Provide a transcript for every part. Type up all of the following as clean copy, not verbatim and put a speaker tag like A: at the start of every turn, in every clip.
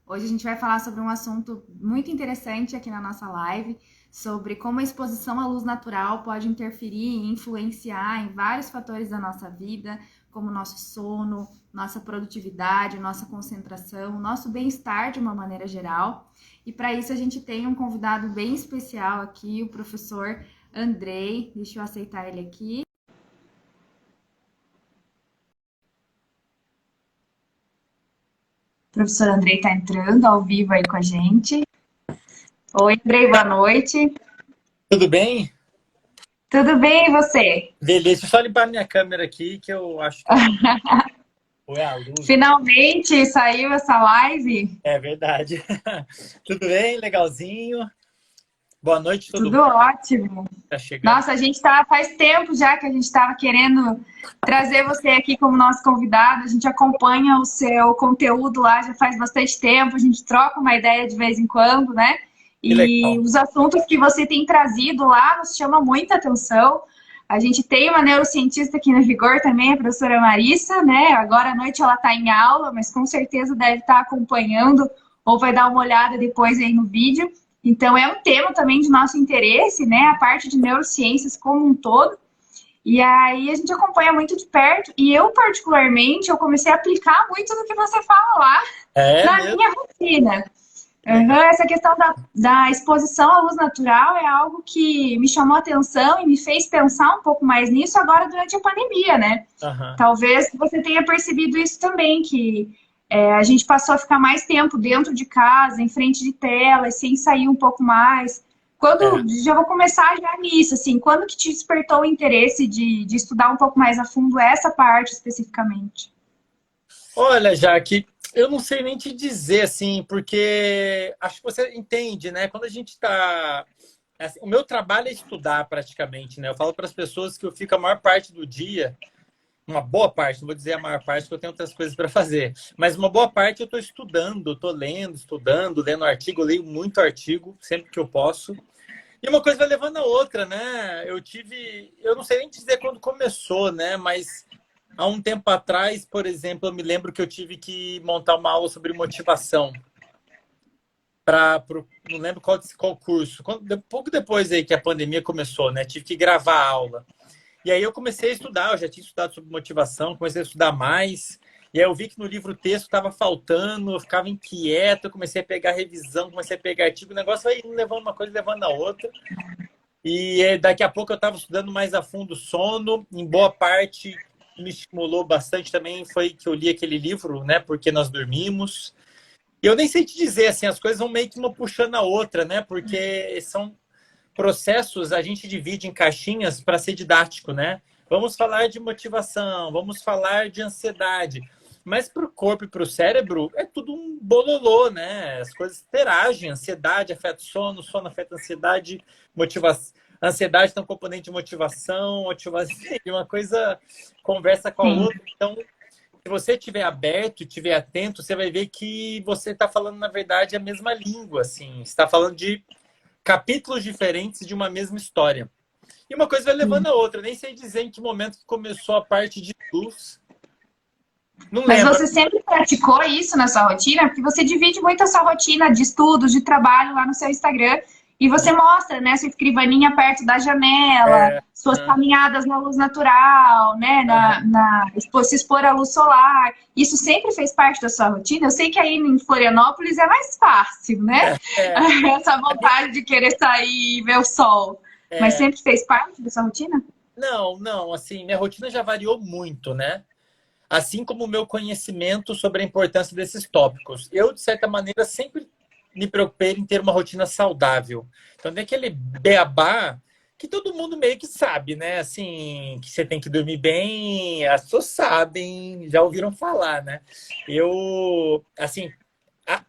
A: Hoje a gente vai falar sobre um assunto muito interessante aqui na nossa live, sobre como a exposição à luz natural pode interferir e influenciar em vários fatores da nossa vida, como nosso sono, nossa produtividade, nossa concentração, nosso bem-estar de uma maneira geral. E para isso a gente tem um convidado bem especial aqui, o professor Andrei. Deixa eu aceitar ele aqui. O professor Andrei está entrando ao vivo aí com a gente. Oi, Andrei, boa noite.
B: Tudo bem?
A: Tudo bem, e você?
B: Beleza, deixa eu só limpar minha câmera aqui, que eu acho que ela ou é a luz.
A: Finalmente saiu essa live.
B: É verdade. Tudo bem? Legalzinho. Boa noite, todo
A: Tudo
B: mundo
A: ótimo.
B: que tá chegando.
A: Nossa, a gente tá faz tempo já que a gente estava querendo trazer você aqui como nosso convidado. A gente acompanha o seu conteúdo lá já faz bastante tempo. A gente troca uma ideia de vez em quando, né?
B: Que
A: E
B: legal.
A: os assuntos que você tem trazido lá nos chamam muita atenção. A gente tem uma neurocientista aqui na Vigor também, a professora Marissa, né? Agora à noite ela está em aula, mas com certeza deve estar acompanhando ou vai dar uma olhada depois aí no vídeo. Então, é um tema também de nosso interesse, né? A parte de neurociências como um todo. E aí a gente acompanha muito de perto. E eu, particularmente, eu comecei a aplicar muito do que você fala lá
B: É
A: na
B: mesmo?
A: minha rotina.
B: Legal.
A: Essa questão da exposição à luz natural é algo que me chamou a atenção e me fez pensar um pouco mais nisso agora durante a pandemia, né?
B: Aham.
A: Talvez você tenha percebido isso também, que a gente passou a ficar mais tempo dentro de casa, em frente de telas, sem sair um pouco mais.
B: É.
A: Quando, já vou começar já nisso, assim, quando que te despertou o interesse de estudar um pouco mais a fundo essa parte especificamente?
B: Olha, Jaque, eu não sei nem te dizer assim, porque acho que você entende, né? Quando a gente está. O meu trabalho é estudar praticamente, né? Eu falo para as pessoas que eu fico a maior parte do dia. Uma boa parte, não vou dizer a maior parte, porque eu tenho outras coisas para fazer, mas uma boa parte eu estou estudando, estou lendo, estudando, lendo artigo, eu leio muito artigo, sempre que eu posso. E uma coisa vai levando a outra, né? Eu não sei nem dizer quando começou, né? Mas há um tempo atrás, por exemplo, eu me lembro que eu tive que montar uma aula sobre motivação não lembro qual curso, pouco depois aí que a pandemia começou, né? Tive que gravar a aula. E aí eu comecei a estudar, eu já tinha estudado sobre motivação, comecei a estudar mais. E aí eu vi que no livro o texto estava faltando, eu ficava inquieto, eu comecei a pegar revisão, comecei a pegar artigo, o negócio vai levando uma coisa, levando a outra. E daqui a pouco eu estava estudando mais a fundo o sono, em boa parte me estimulou bastante também foi que eu li aquele livro, né? Porque nós dormimos. E eu nem sei te dizer, assim, as coisas vão meio que uma puxando a outra, né? Porque são processos a gente divide em caixinhas para ser didático, né? Vamos falar de motivação, vamos falar de ansiedade. Mas para o corpo e para o cérebro é tudo um bololô, né? As coisas interagem. Ansiedade afeta o sono, sono afeta a ansiedade, motivação. Ansiedade tem um componente de motivação, motivação, uma coisa conversa com a
A: Sim.
B: outra. Então, se você estiver aberto e estiver atento, você vai ver que você está falando, na verdade, a mesma língua. Assim. Você está falando de capítulos diferentes de uma mesma história. E uma coisa vai levando a outra. Eu nem sei dizer em que momento que começou a parte de luz. Não
A: Mas
B: lembro.
A: você sempre praticou isso na sua rotina? Porque você divide muito a sua rotina de estudos, de trabalho lá no seu Instagram. E você mostra, né, sua escrivaninha perto da janela,
B: É,
A: suas caminhadas na luz natural, né, se expor à luz solar. Isso sempre fez parte da sua rotina? Eu sei que aí em Florianópolis é mais fácil, né?
B: é,
A: Essa vontade de querer sair e ver o sol. Mas
B: é,
A: sempre fez parte da sua rotina?
B: não, não, assim, minha rotina já variou muito, né? Assim como o meu conhecimento sobre a importância desses tópicos. Eu, de certa maneira, sempre me preocupei em ter uma rotina saudável. Então, tem aquele beabá que todo mundo meio que sabe, né? Assim, que você tem que dormir bem, as pessoas sabem, já ouviram falar, né? Eu, assim,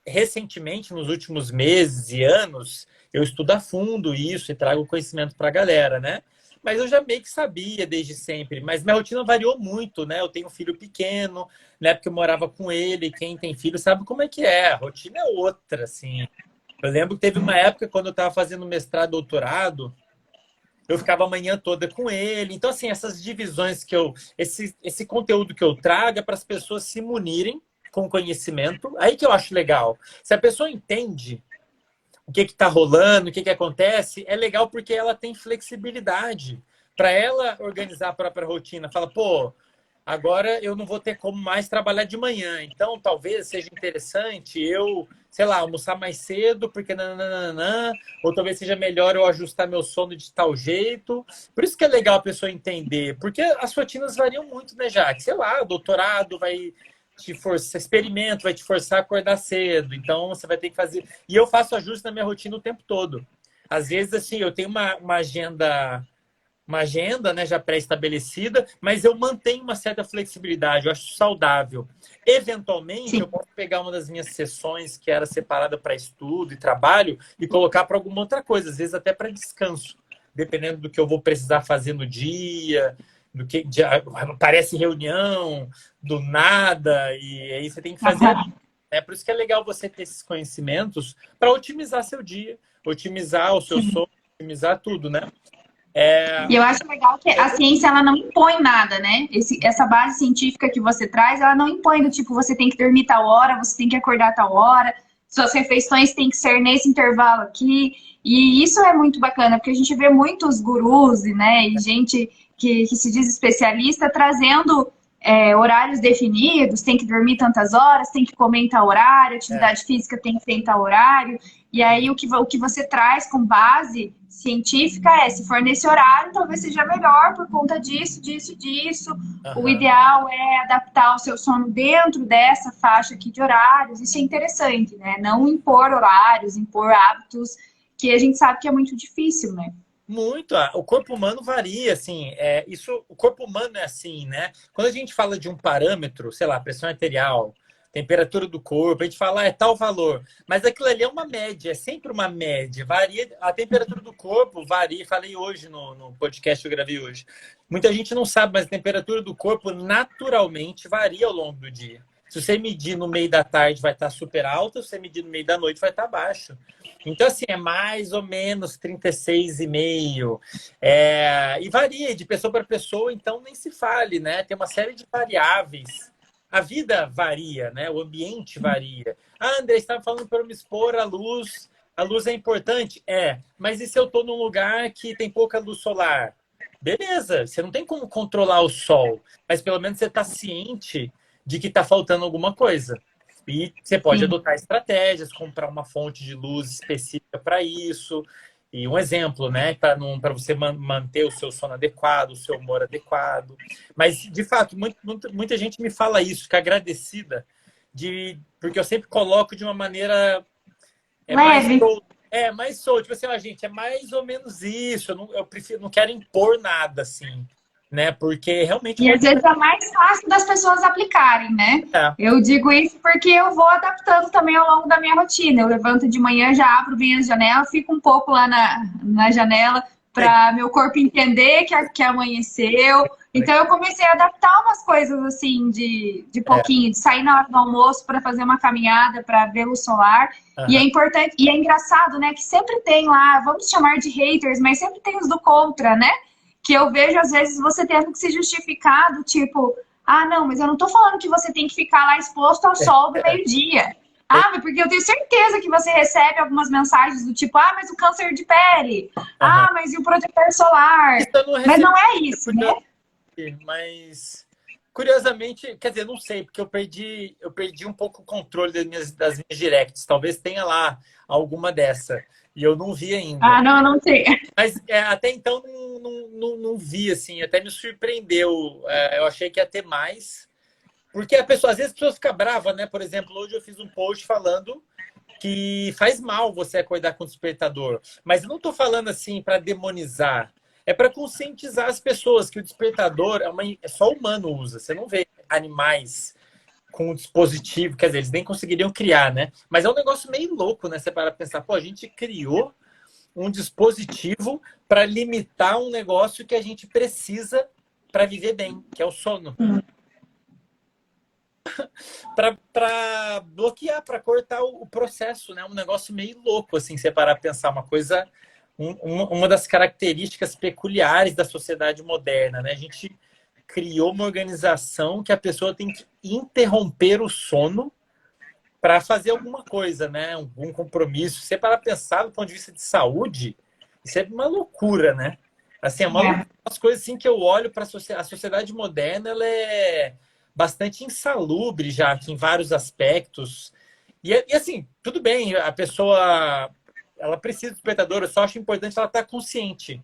B: recentemente, nos últimos meses e anos, eu estudo a fundo isso e trago conhecimento para a galera, né? Mas eu já meio que sabia desde sempre. Mas minha rotina variou muito, né? Eu tenho um filho pequeno, na época eu morava com ele. Quem tem filho sabe como é que é. A rotina é outra, assim. Eu lembro que teve uma época, quando eu estava fazendo mestrado, doutorado, eu ficava a manhã toda com ele. Então, assim, essas divisões que eu... Esse conteúdo que eu trago é para as pessoas se munirem com conhecimento. Aí que eu acho legal. Se a pessoa entende o que está rolando, o que acontece, é legal porque ela tem flexibilidade para ela organizar a própria rotina. Fala, pô, agora eu não vou ter como mais trabalhar de manhã, então talvez seja interessante eu, sei lá, almoçar mais cedo, porque nananana, ou talvez seja melhor eu ajustar meu sono de tal jeito. Por isso que é legal a pessoa entender, porque as rotinas variam muito, né, Jaque? Sei lá, doutorado vai te forçar, experimento vai te forçar a acordar cedo, então você vai ter que fazer. E eu faço ajuste na minha rotina o tempo todo. Às vezes, assim, eu tenho uma agenda, né, já pré-estabelecida, mas eu mantenho uma certa flexibilidade, eu acho saudável. Eventualmente,
A: Sim.
B: eu posso pegar uma das minhas sessões que era separada para estudo e trabalho e colocar para alguma outra coisa, às vezes até para descanso, dependendo do que eu vou precisar fazer no dia, do que aparece reunião do nada e aí você tem que fazer ali. É por isso que é legal você ter esses conhecimentos para otimizar seu dia, otimizar o seu sono, otimizar tudo, né?
A: E eu acho legal que a ciência, ela não impõe nada, né? Essa base científica que você traz, ela não impõe do tipo, você tem que dormir tal hora, você tem que acordar tal hora, suas refeições têm que ser nesse intervalo aqui. E isso é muito bacana, porque a gente vê muitos gurus, né, e gente que se diz especialista trazendo horários definidos, tem que dormir tantas horas, tem que comer em tal horário, atividade física tem que ter em tal horário. E aí o que você traz com base científica se for nesse horário, talvez seja melhor por conta disso, disso, disso.
B: Uhum.
A: O ideal é adaptar o seu sono dentro dessa faixa aqui de horários. Isso é interessante, né? Não impor horários, impor hábitos, que a gente sabe que é muito difícil, né?
B: Muito. O corpo humano varia, assim. O corpo humano é assim, né? Quando a gente fala de um parâmetro, sei lá, pressão arterial, temperatura do corpo, a gente fala, é tal valor. Mas aquilo ali é uma média, é sempre uma média. Varia, a temperatura do corpo varia. Falei hoje no podcast que eu gravei hoje. Muita gente não sabe, mas a temperatura do corpo naturalmente varia ao longo do dia. Se você medir no meio da tarde, vai estar super alta. Se você medir no meio da noite, vai estar baixo. Então, assim, é mais ou menos 36,5. E varia de pessoa para pessoa, então nem se fale, né? Tem uma série de variáveis. A vida varia, né? O ambiente varia. Ah, André, você estava falando para eu me expor à luz. A luz é importante? É. Mas e se eu estou num lugar que tem pouca luz solar? Beleza, você não tem como controlar o sol, mas pelo menos você está ciente de que está faltando alguma coisa. E você pode adotar estratégias, comprar uma fonte de luz específica para isso. E um exemplo, né? Para você manter o seu sono adequado, o seu humor adequado. Mas, de fato, muita gente me fala isso, fica agradecida, porque eu sempre coloco de uma maneira
A: Leve.
B: mais solto. Tipo assim, ó, gente, é mais ou menos isso. Eu prefiro, não quero impor nada, assim, né? Porque realmente.
A: E às vezes é mais fácil das pessoas aplicarem, né? Eu digo isso porque eu vou adaptando também ao longo da minha rotina. Eu levanto de manhã, já abro bem as janelas, fico um pouco lá na janela para meu corpo entender que amanheceu. Então eu comecei a adaptar umas coisas assim de pouquinho, de sair na hora do almoço para fazer uma caminhada, para ver luz solar. E é importante, e é engraçado, né? Que sempre tem lá, vamos chamar de haters, mas sempre tem os do contra, né? Que eu vejo, às vezes, você tendo que se justificar do tipo, ah, não, mas eu não tô falando que você tem que ficar lá exposto ao sol do meio-dia. Ah, mas porque eu tenho certeza que você recebe algumas mensagens do tipo, ah, mas o câncer de pele. Ah, mas e o protetor solar? Mas não é isso, né?
B: Mas, curiosamente, quer dizer, não sei, porque eu perdi um pouco o controle das minhas directs. Talvez tenha lá alguma dessa. E eu não vi ainda.
A: Ah, não tem.
B: Mas até então não vi, assim, até me surpreendeu. Eu achei que ia ter mais. Porque às vezes a pessoa fica brava, né? Por exemplo, hoje eu fiz um post falando que faz mal você acordar com despertador. Mas eu não estou falando assim para demonizar. É para conscientizar as pessoas que o despertador só humano usa. Você não vê animais com um dispositivo, quer dizer, eles nem conseguiriam criar, né? Mas é um negócio meio louco, né? Você para pensar, pô, a gente criou um dispositivo para limitar um negócio que a gente precisa para viver bem, que é o sono. Para bloquear, para cortar o processo, né? Um negócio meio louco, assim, você parar para pensar, uma coisa, uma das características peculiares da sociedade moderna, né? A gente criou uma organização que a pessoa tem que interromper o sono para fazer alguma coisa, né? Algum compromisso. Se é para pensar do ponto de vista de saúde, isso é uma loucura, né? Assim, é uma loucura. As coisas assim que eu olho para a sociedade moderna, ela é bastante insalubre já aqui em vários aspectos. E assim, tudo bem, a pessoa ela precisa do despertador, eu só acho importante ela estar consciente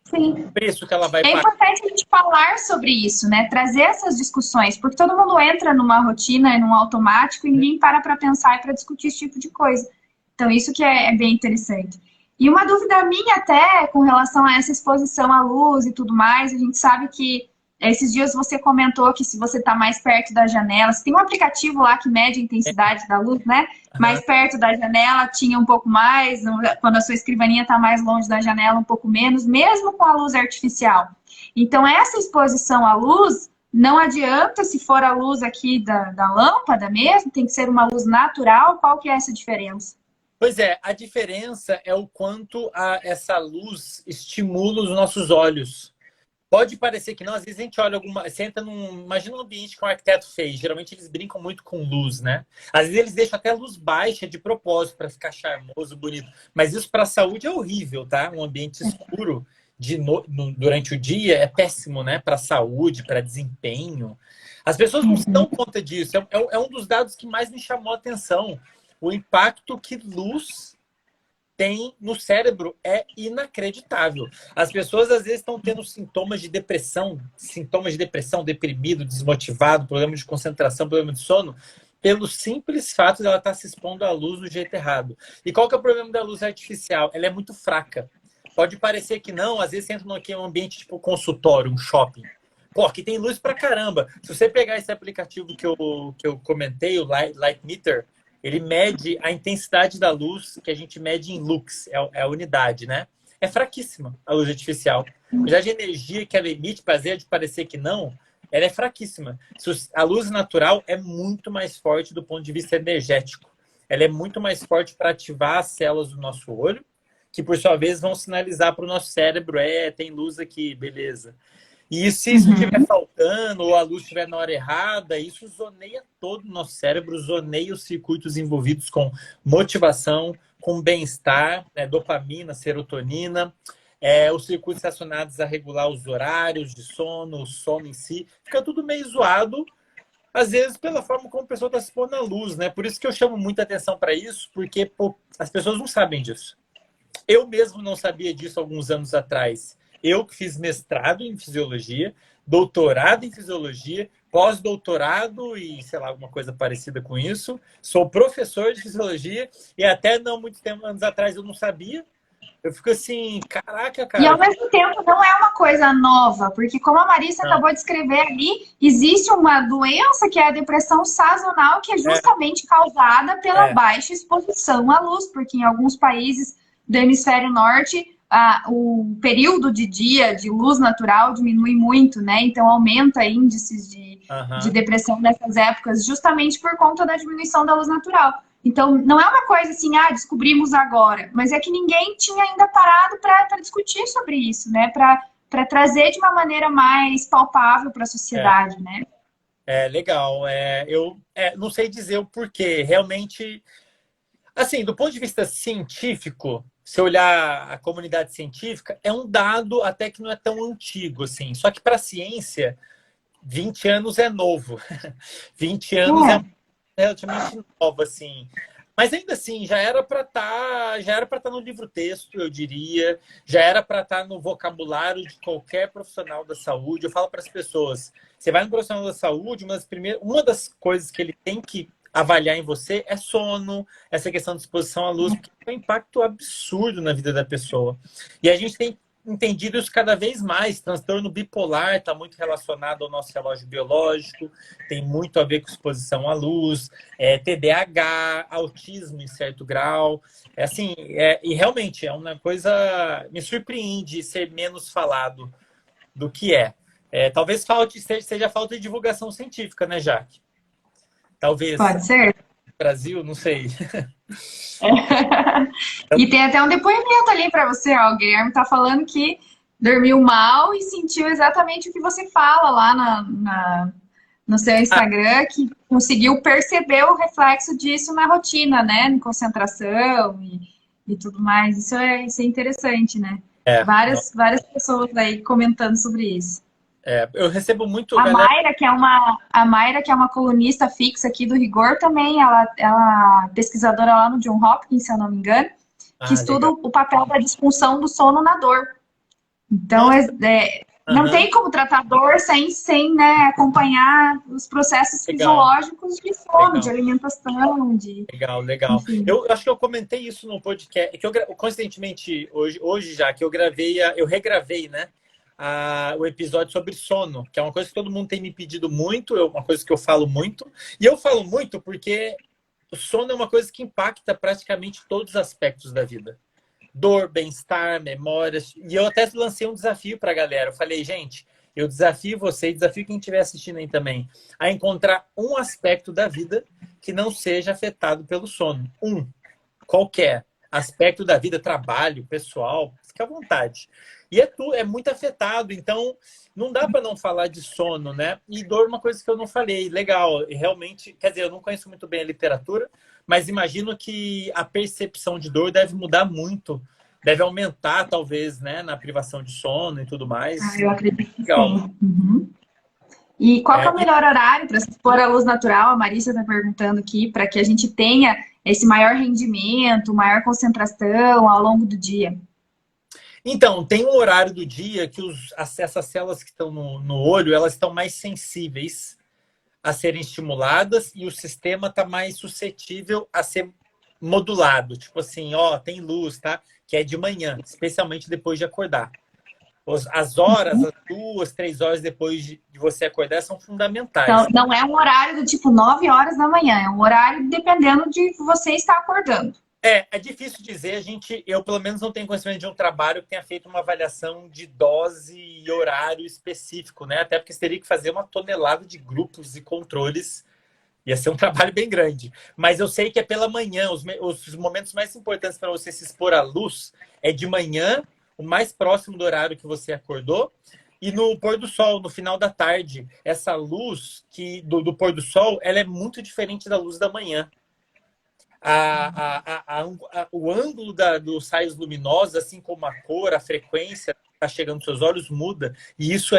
A: Sim.
B: do preço que ela vai
A: É
B: pagar.
A: importante a gente falar sobre isso, né? Trazer essas discussões, porque todo mundo entra numa rotina, num automático, e ninguém para pensar e para discutir esse tipo de coisa. Então, isso que é bem interessante. E uma dúvida minha até com relação a essa exposição à luz e tudo mais, a gente sabe que esses dias você comentou que se você está mais perto da janela, você tem um aplicativo lá que mede a intensidade da luz, né? Mais
B: Aham.
A: perto da janela tinha um pouco mais, quando a sua escrivaninha está mais longe da janela, um pouco menos, mesmo com a luz artificial. Então, essa exposição à luz, não adianta se for a luz aqui da lâmpada mesmo, tem que ser uma luz natural. Qual que é essa diferença?
B: Pois é, a diferença é o quanto essa luz estimula os nossos olhos. Pode parecer que não, às vezes a gente olha alguma. Você entra num. Imagina um ambiente que um arquiteto fez. Geralmente eles brincam muito com luz, né? Às vezes eles deixam até a luz baixa de propósito para ficar charmoso, bonito. Mas isso para a saúde é horrível, tá? Um ambiente escuro durante o dia é péssimo, né? Para a saúde, para desempenho. As pessoas não se dão conta disso. É um dos dados que mais me chamou a atenção. O impacto que luz tem no cérebro é inacreditável. As pessoas às vezes estão tendo sintomas de depressão, deprimido, desmotivado, problema de concentração, problema de sono, pelo simples fato de ela estar se expondo à luz do jeito errado. E qual que é o problema da luz artificial? Ela é muito fraca. Pode parecer que não, às vezes você entra num ambiente tipo consultório, um shopping. Pô, aqui tem luz pra caramba. Se você pegar esse aplicativo que eu comentei, o Light Meter, ele mede a intensidade da luz, que a gente mede em lux, é a unidade, né? É fraquíssima a luz artificial. Apesar de energia que ela emite, apesar de parecer que não, ela é fraquíssima. A luz natural é muito mais forte do ponto de vista energético. Ela é muito mais forte para ativar as células do nosso olho, que por sua vez vão sinalizar para o nosso cérebro, tem luz aqui, beleza. E se isso estiver faltando, ou a luz estiver na hora errada, isso zoneia todo o nosso cérebro, zoneia os circuitos envolvidos com motivação, com bem-estar, dopamina, serotonina, os circuitos relacionados a regular os horários de sono, o sono em si. Fica tudo meio zoado, às vezes pela forma como a pessoa está se expondo à luz, né? Por isso que eu chamo muita atenção para isso, porque as pessoas não sabem disso. Eu mesmo não sabia disso alguns anos atrás. Eu que fiz mestrado em fisiologia, doutorado em fisiologia, pós-doutorado e, sei lá, alguma coisa parecida com isso. Sou professor de fisiologia e até não muito tempo, anos atrás eu não sabia. Eu fico assim, caraca,
A: E ao
B: cara.
A: mesmo tempo não é uma coisa nova, porque como a Marissa
B: Não.
A: acabou de escrever ali, existe uma doença que é a depressão sazonal, que é justamente causada pela baixa exposição à luz, porque em alguns países do hemisfério norte o período de dia de luz natural diminui muito, né? Então aumenta índices de depressão nessas épocas, justamente por conta da diminuição da luz natural. Então, não é uma coisa assim, descobrimos agora, mas é que ninguém tinha ainda parado para discutir sobre isso, né? Para trazer de uma maneira mais palpável para a sociedade, né?
B: Legal. Eu não sei dizer o porquê. Realmente, assim, do ponto de vista científico, se olhar a comunidade científica, é um dado até que não é tão antigo, assim. Só que para a ciência, 20 anos é novo. 20 anos é relativamente novo, assim. Mas ainda assim, já era para estar no livro-texto, eu diria. Já era para estar no vocabulário de qualquer profissional da saúde. Eu falo para as pessoas, você vai no profissional da saúde, uma das coisas que ele tem que avaliar em você é sono, essa questão de exposição à luz, porque tem um impacto absurdo na vida da pessoa. E a gente tem entendido isso cada vez mais. Transtorno bipolar está muito relacionado ao nosso relógio biológico, tem muito a ver com exposição à luz, TDAH, autismo em certo grau. E realmente é uma coisa, me surpreende ser menos falado do que é. Talvez seja falta de divulgação científica, né, Jaque? Talvez.
A: Pode ser.
B: Brasil, não sei.
A: E tem até um depoimento ali para você, ó. O Guilherme tá falando que dormiu mal e sentiu exatamente o que você fala lá no seu Instagram que conseguiu perceber o reflexo disso na rotina, né? Em concentração e tudo mais. Isso é interessante, né?
B: É,
A: Várias pessoas aí comentando sobre isso.
B: eu recebo muito,
A: A
B: galera.
A: Mayra, que é uma colunista fixa aqui do Rigor também, ela é pesquisadora lá no John Hopkins, se eu não me engano, que
B: Ah,
A: estuda
B: legal.
A: o papel da disfunção do sono na dor. Então,
B: Nossa,
A: não
B: aham,
A: tem como tratar dor sem né, acompanhar os processos
B: legal,
A: fisiológicos de sono, de
B: legal.
A: alimentação, de,
B: Legal, legal.
A: enfim.
B: Eu acho que eu comentei isso no podcast, que coincidentemente, hoje já, que eu gravei, eu regravei, né, o episódio sobre sono, que é uma coisa que todo mundo tem me pedido muito, uma coisa que eu falo muito. E eu falo muito porque o sono é uma coisa que impacta praticamente todos os aspectos da vida. Dor, bem-estar, memórias. E eu até lancei um desafio para a galera. Eu falei, gente, eu desafio você, desafio quem estiver assistindo aí também, a encontrar um aspecto da vida que não seja afetado pelo sono. Qualquer aspecto da vida, trabalho, pessoal, fica à vontade. E é muito afetado, então não dá para não falar de sono, né? E dor, uma coisa que eu não falei, legal, realmente, quer dizer, eu não conheço muito bem a literatura, mas imagino que a percepção de dor deve mudar muito, deve aumentar, talvez, né, na privação de sono e tudo mais.
A: Eu acredito que
B: Legal.
A: sim. Uhum. E qual que é o melhor horário para se expor à luz natural? A Marisa está perguntando aqui, para que a gente tenha esse maior rendimento, maior concentração ao longo do dia.
B: Então, tem um horário do dia que essas células que estão no olho, elas estão mais sensíveis a serem estimuladas e o sistema está mais suscetível a ser modulado. Tipo assim, ó, tem luz, tá? Que é de manhã, especialmente depois de acordar. As horas, as 2, 3 horas depois de você acordar são
A: Então,
B: fundamentais.
A: não é um horário do tipo 9 horas da manhã, é um horário dependendo de você estar acordando.
B: É difícil dizer, eu pelo menos não tenho conhecimento de um trabalho que tenha feito uma avaliação de dose e horário específico, né? Até porque você teria que fazer uma tonelada de grupos e controles. Ia ser um trabalho bem grande. Mas eu sei que é pela manhã. Os momentos mais importantes para você se expor à luz é de manhã, o mais próximo do horário que você acordou, e no pôr do sol, no final da tarde. Essa luz do pôr do sol, ela é muito diferente da luz da manhã. O ângulo dos raios luminosos, assim como a cor, a frequência que está chegando nos seus olhos, muda. E isso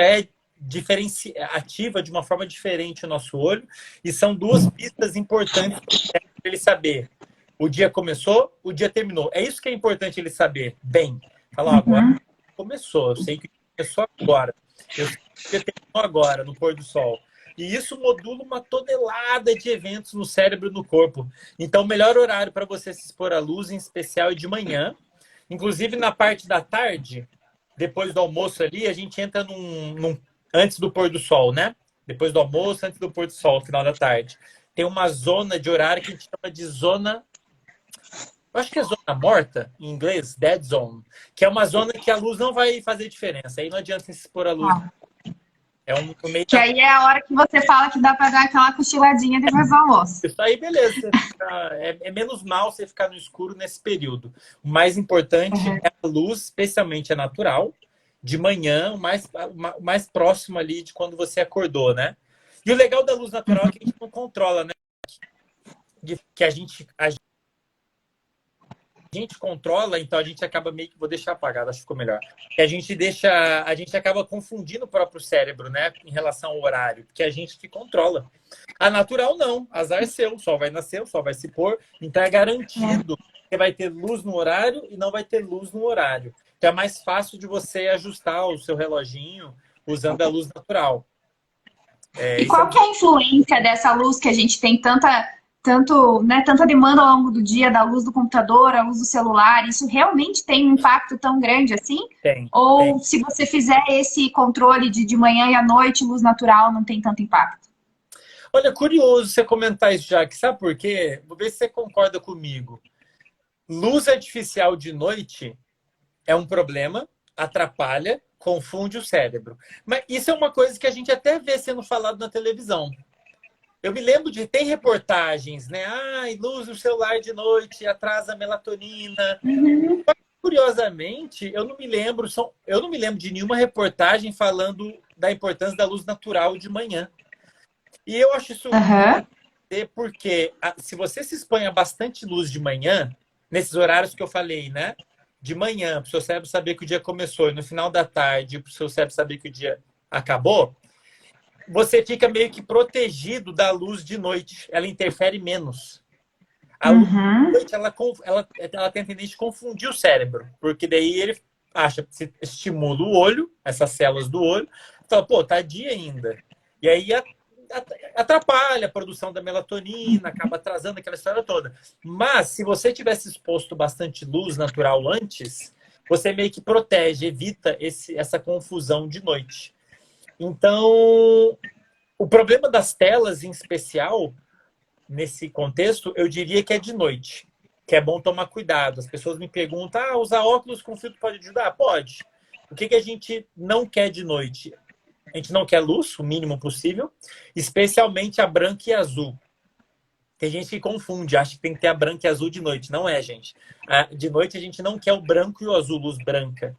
B: ativa de uma forma diferente o nosso olho. E são duas pistas importantes para ele saber. O dia começou, o dia terminou. É isso que é importante ele saber. Bem, falar, agora começou. Eu sei que começou agora. Eu sei que o dia terminou agora, no pôr do sol. E isso modula uma tonelada de eventos no cérebro e no corpo. Então, o melhor horário para você se expor à luz, em especial, é de manhã. Inclusive, na parte da tarde, depois do almoço ali, a gente entra antes do pôr do sol, né? Depois do almoço, antes do pôr do sol, final da tarde. Tem uma zona de horário que a gente chama de zona... Eu acho que é zona morta, em inglês, dead zone. Que é uma zona que a luz não vai fazer diferença. Aí não adianta se expor à luz. É um meio
A: Que aí é a hora que você fala que dá para dar aquela cochiladinha depois do almoço.
B: Isso aí, beleza. É menos mal você ficar no escuro nesse período. O mais importante é a luz, especialmente a natural, de manhã, o mais próximo ali de quando você acordou, né? E o legal da luz natural é que a gente não controla, né? Que a gente controla, então a gente acaba meio que... Vou deixar apagado, acho que ficou melhor. Que a gente acaba confundindo o próprio cérebro, né? Em relação ao horário, porque a gente que controla. A natural não, azar seu, o sol vai nascer, o sol vai se pôr, então é garantido que você vai ter luz no horário e não vai ter luz no horário. Então é mais fácil de você ajustar o seu reloginho usando a luz natural.
A: E qual que é a influência dessa luz que a gente tem tanta demanda ao longo do dia da luz do computador, a luz do celular? Isso realmente tem um impacto tão grande assim? Ou se você fizer esse controle de manhã e à noite, luz natural não tem tanto impacto?
B: Olha, curioso você comentar isso, Jaque. Sabe por quê? Vou ver se você concorda comigo. Luz artificial de noite é um problema, atrapalha, confunde o cérebro. Mas isso é uma coisa que a gente até vê sendo falado na televisão. Eu me lembro tem reportagens, né? Luz no celular de noite atrasa a melatonina. Curiosamente, eu não me lembro de nenhuma reportagem falando da importância da luz natural de manhã. E eu acho isso
A: Aham.
B: porque se você se expõe a bastante luz de manhã, nesses horários que eu falei, né? De manhã, para o seu cérebro saber que o dia começou, e no final da tarde, para o seu cérebro saber que o dia acabou, você fica meio que protegido da luz de noite. Ela interfere menos. A luz de
A: Uhum.
B: noite, ela tem a tendência de confundir o cérebro, porque daí ele acha que se estimula o olho, essas células do olho, fala, pô, tá dia ainda. E aí atrapalha a produção da melatonina, acaba atrasando aquela história toda. Mas se você tivesse exposto bastante luz natural antes, você meio que protege, evita essa confusão de noite. Então, o problema das telas, em especial, nesse contexto, eu diria que é de noite, que é bom tomar cuidado. As pessoas me perguntam, usar óculos com filtro pode ajudar? Pode. O que a gente não quer de noite? A gente não quer luz, o mínimo possível, especialmente a branca e azul. Tem gente que confunde, acha que tem que ter a branca e azul de noite. Não é, gente. De noite a gente não quer o branco e o azul, luz branca.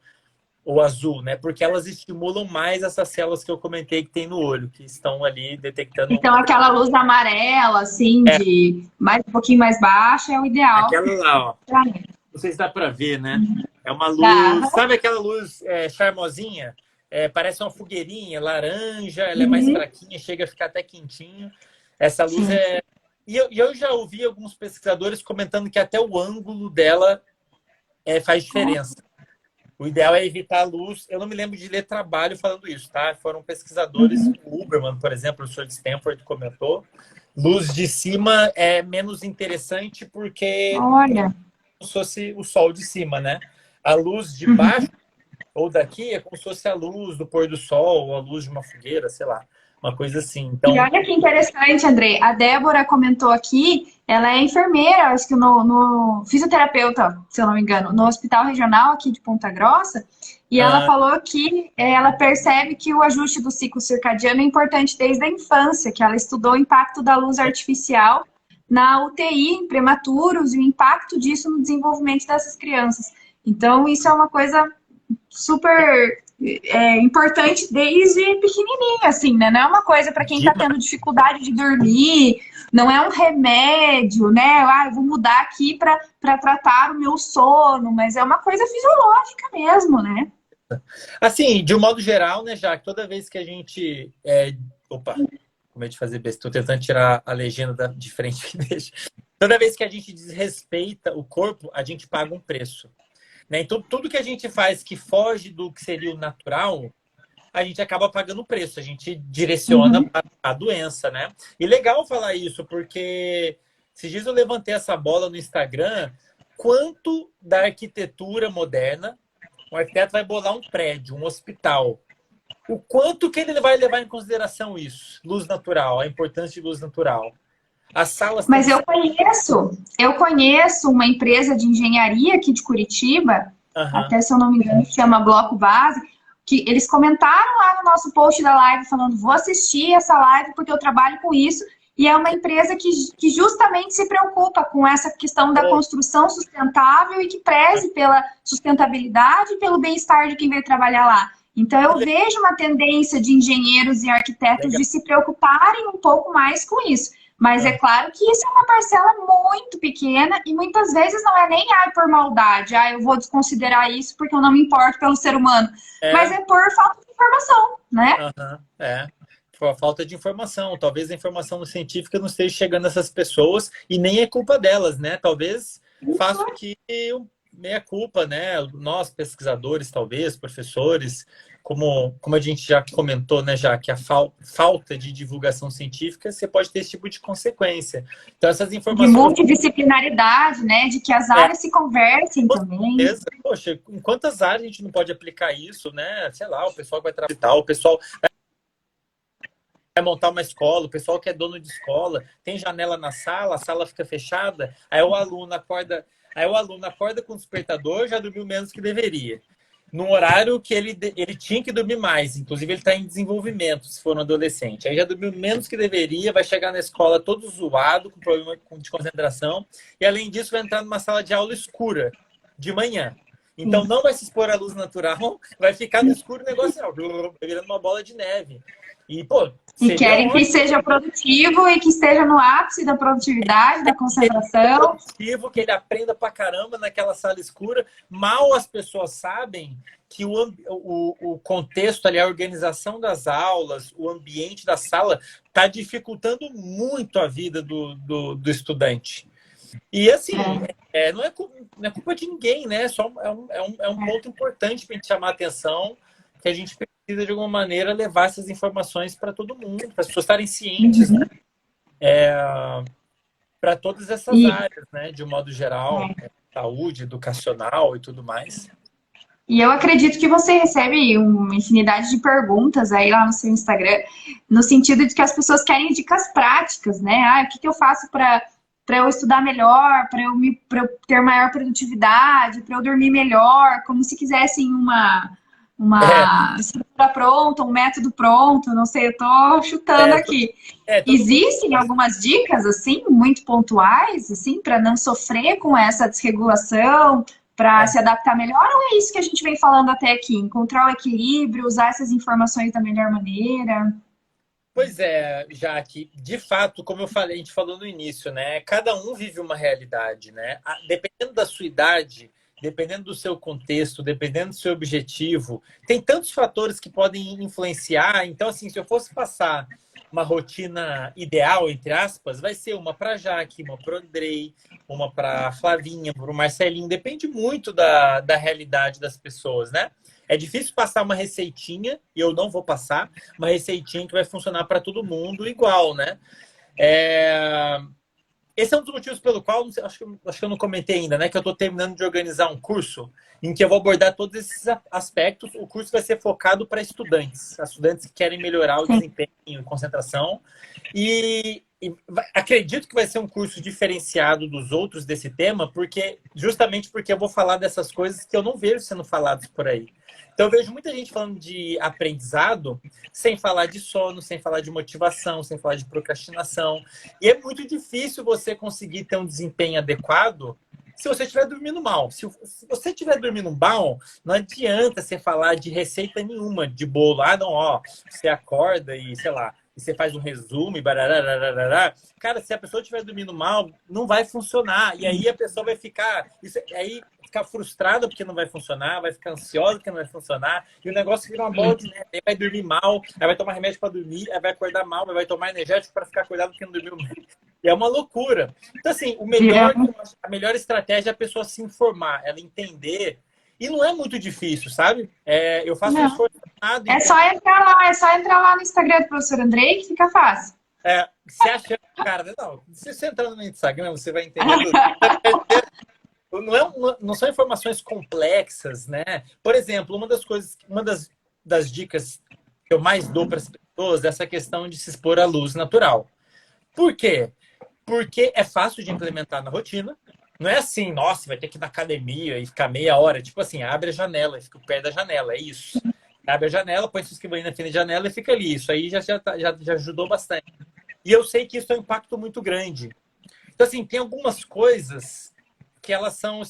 B: O azul, né? Porque elas estimulam mais essas células que eu comentei que tem no olho, que estão ali detectando.
A: Então, aquela luz amarela, assim,
B: É,
A: de mais um pouquinho mais baixa, é o ideal
B: aquela lá, ó.
A: pra mim.
B: Não sei se dá para ver, né? É uma
A: Dá.
B: luz. Sabe aquela luz charmosinha? Parece uma fogueirinha, laranja, ela é mais
A: Uhum.
B: fraquinha, chega a ficar até quentinho. Essa luz
A: Sim.
B: é. E eu já ouvi alguns pesquisadores comentando que até o ângulo dela faz diferença. O ideal é evitar a luz. Eu não me lembro de ler trabalho falando isso, tá? Foram pesquisadores,
A: Uhum.
B: o Huberman, por exemplo, o professor de Stanford, comentou. Luz de cima é menos interessante porque
A: Olha.
B: como se fosse o sol de cima, né? A luz de baixo
A: Uhum.
B: ou daqui é como se fosse a luz do pôr do sol ou a luz de uma fogueira, sei lá, uma coisa assim.
A: E
B: Então,
A: olha que interessante, André. A Débora comentou aqui, ela é enfermeira, acho que no fisioterapeuta, se eu não me engano, no Hospital Regional aqui de Ponta Grossa, e ela
B: ah,
A: falou que ela percebe que o ajuste do ciclo circadiano é importante desde a infância, que ela estudou o impacto da luz artificial na UTI em prematuros e o impacto disso no desenvolvimento dessas crianças. Então, isso é uma coisa super importante desde pequenininho, assim, né? Não é uma coisa para quem está tendo
B: demais.
A: dificuldade de dormir, não é um remédio, né? Eu vou mudar aqui para tratar o meu sono, mas é uma coisa fisiológica mesmo, né?
B: Assim, de um modo geral, né, já toda vez que a gente. Opa, como é de fazer besteira? Estou tentando tirar a legenda de frente que deixa. Toda vez que a gente desrespeita o corpo, a gente paga um preço. Né? Então, tudo que a gente faz que foge do que seria o natural, a gente acaba pagando o preço, a gente direciona
A: Uhum.
B: para a doença, né? E legal falar isso, porque esses dias eu levantei essa bola no Instagram, quanto da arquitetura moderna, um arquiteto vai bolar um prédio, um hospital, o quanto que ele vai levar em consideração isso? Luz natural, a importância de luz natural. As salas têm
A: Mas
B: que ser...
A: eu conheço uma empresa de engenharia aqui de Curitiba,
B: Aham.
A: até se eu não me engano, se chama Bloco Base, que eles comentaram lá no nosso post da live, falando, vou assistir essa live porque eu trabalho com isso, e é uma empresa que justamente se preocupa com essa questão da
B: Pô,
A: construção sustentável e que preze pela sustentabilidade e pelo bem-estar de quem veio trabalhar lá. Então,
B: que
A: eu vejo uma tendência de engenheiros e arquitetos
B: legal.
A: de se preocuparem um pouco mais com isso. Mas é
B: Aham.
A: claro que isso é uma parcela muito pequena e muitas vezes não é nem por maldade, eu vou desconsiderar isso porque eu não me importo pelo ser humano, mas
B: É,
A: é por falta de informação, né?
B: aham, Foi a falta de informação. Talvez a informação científica não esteja chegando a essas pessoas e nem é culpa delas, né? Talvez faça aqui meia culpa, né? Nós, pesquisadores, talvez, professores, como a gente já comentou, né, já que a falta de divulgação científica, você pode ter esse tipo de consequência. Então, essas
A: De
B: informações.
A: multidisciplinaridade, né? De que as
B: É,
A: áreas se conversem
B: com
A: também.
B: certeza. Poxa, em quantas áreas a gente não pode aplicar isso, né? Sei lá, o pessoal que vai trabalhar, o pessoal vai montar uma escola, o pessoal que é dono de escola, tem janela na sala, a sala fica fechada, aí o aluno acorda com o despertador, já dormiu menos que deveria. Num horário que ele tinha que dormir mais, inclusive ele está em desenvolvimento, se for um adolescente. Aí já dormiu menos que deveria, vai chegar na escola todo zoado, com problema de concentração, e além disso vai entrar numa sala de aula escura, de manhã. Então não vai se expor à luz natural, vai ficar no escuro o negócio, ó, virando uma bola de neve. E, pô,
A: E
B: seria
A: querem que
B: ótimo.
A: seja produtivo e que esteja no ápice da produtividade, da concentração.
B: Produtivo, que ele aprenda pra caramba naquela sala escura. Mal as pessoas sabem que o contexto ali, a organização das aulas, o ambiente da sala está dificultando muito a vida do estudante. E assim, não é culpa de ninguém, né? É um ponto importante para a gente chamar a atenção, que a gente precisa, de alguma maneira, levar essas informações para todo mundo, para as pessoas estarem cientes, né? Para todas essas
A: E,
B: áreas, né? De um modo geral, saúde, educacional e tudo mais.
A: e eu acredito que você recebe uma infinidade de perguntas aí lá no seu Instagram, no sentido de que as pessoas querem dicas práticas, né? Ah, o que eu faço para eu estudar melhor, para eu ter maior produtividade, para eu dormir melhor, como se quisessem
B: É,
A: uma estrutura pronta, um método pronto, não sei, eu tô chutando
B: é,
A: aqui.
B: todo mundo.
A: Existem algumas dicas, assim, muito pontuais, assim, para não sofrer com essa desregulação, para
B: É.
A: se adaptar melhor, ou é isso que a gente vem falando até aqui? Encontrar o equilíbrio, usar essas informações da melhor maneira?
B: Pois é, já que, de fato, como eu falei, a gente falou no início, né? Cada um vive uma realidade, né? Dependendo da sua idade, dependendo do seu contexto, dependendo do seu objetivo, tem tantos fatores que podem influenciar. Então, assim, se eu fosse passar uma rotina ideal, entre aspas, vai ser uma para Jaque, uma para Andrei, uma para Flavinha, para o Marcelinho. Depende muito da realidade das pessoas, né? É difícil passar uma receitinha, e eu não vou passar, uma receitinha que vai funcionar para todo mundo igual, né? É... Esse é um dos motivos pelo qual, acho que eu não comentei ainda, né? Que eu estou terminando de organizar um curso em que eu vou abordar todos esses aspectos. O curso vai ser focado para estudantes que querem melhorar o
A: Sim.
B: desempenho e concentração. Acredito que vai ser um curso diferenciado dos outros desse tema, justamente porque eu vou falar dessas coisas que eu não vejo sendo faladas por aí. Então, eu vejo muita gente falando de aprendizado sem falar de sono, sem falar de motivação, sem falar de procrastinação. E é muito difícil você conseguir ter um desempenho adequado se você estiver dormindo mal. Se você estiver dormindo mal, não adianta você falar de receita nenhuma de bolo. Ah, não, ó, você acorda e, sei lá, e você faz um resumo e bararararará. Cara, se a pessoa estiver dormindo mal, não vai funcionar. E aí a pessoa vai ficar... ficar frustrada porque não vai funcionar, vai ficar ansiosa porque não vai funcionar, e o negócio vira uma bola de neve. Aí vai dormir mal, aí vai tomar remédio para dormir, aí vai acordar mal, aí vai tomar energético para ficar acordado porque não dormiu bem. E é uma loucura. Então, assim, a melhor estratégia é a pessoa se informar, ela entender. E não é muito difícil, sabe? Eu faço um
A: Não.
B: esforço.
A: É só entrar lá no Instagram do professor Andrei que fica fácil.
B: Você acha, cara, não, se você entrar no Instagram, você vai entender tudo. Não são informações complexas, né? Por exemplo, uma das dicas que eu mais dou para as pessoas é essa questão de se expor à luz natural. Por quê? Porque é fácil de implementar na rotina. Não é assim, nossa, vai ter que ir na academia e ficar meia hora. Tipo assim, abre a janela e fica perto da janela. É isso. Abre a janela, põe sua escrivaninha na frente da janela e fica ali. Isso aí já ajudou bastante. E eu sei que isso tem um impacto muito grande. Então, assim, tem algumas coisas que elas são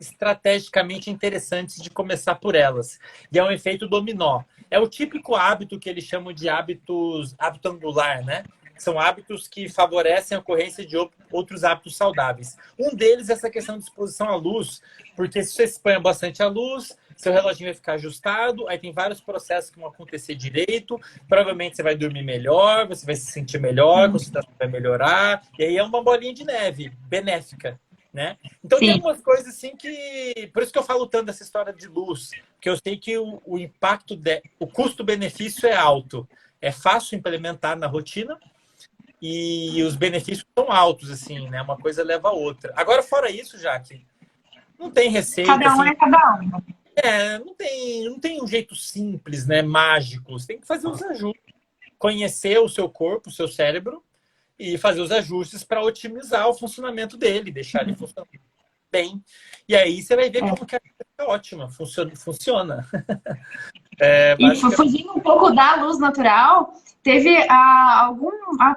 B: estrategicamente interessantes de começar por elas. E é um efeito dominó. É o típico hábito que eles chamam de hábito angular, né? São hábitos que favorecem a ocorrência de outros hábitos saudáveis. Um deles é essa questão de exposição à luz, porque se você expõe bastante à luz, seu reloginho vai ficar ajustado, aí tem vários processos que vão acontecer direito, provavelmente você vai dormir melhor, você vai se sentir melhor, a concentração vai melhorar, e aí é uma bolinha de neve benéfica. Né? Então, tem algumas coisas assim que... Por isso que eu falo tanto dessa história de luz, porque eu sei que o impacto, o custo-benefício é alto. É fácil implementar na rotina e os benefícios são altos, assim, né? Uma coisa leva a outra. Agora, fora isso, Jaque, não tem receita.
A: Cada um
B: assim,
A: é cada um.
B: não tem um jeito simples, né? Mágico. Você tem que fazer os ajustes. Conhecer o seu corpo, o seu cérebro, e fazer os ajustes para otimizar o funcionamento dele, deixar ele funcionando bem. E aí você vai ver como que a coisa é ótima, funciona.
A: E fugindo um pouco da luz natural, teve há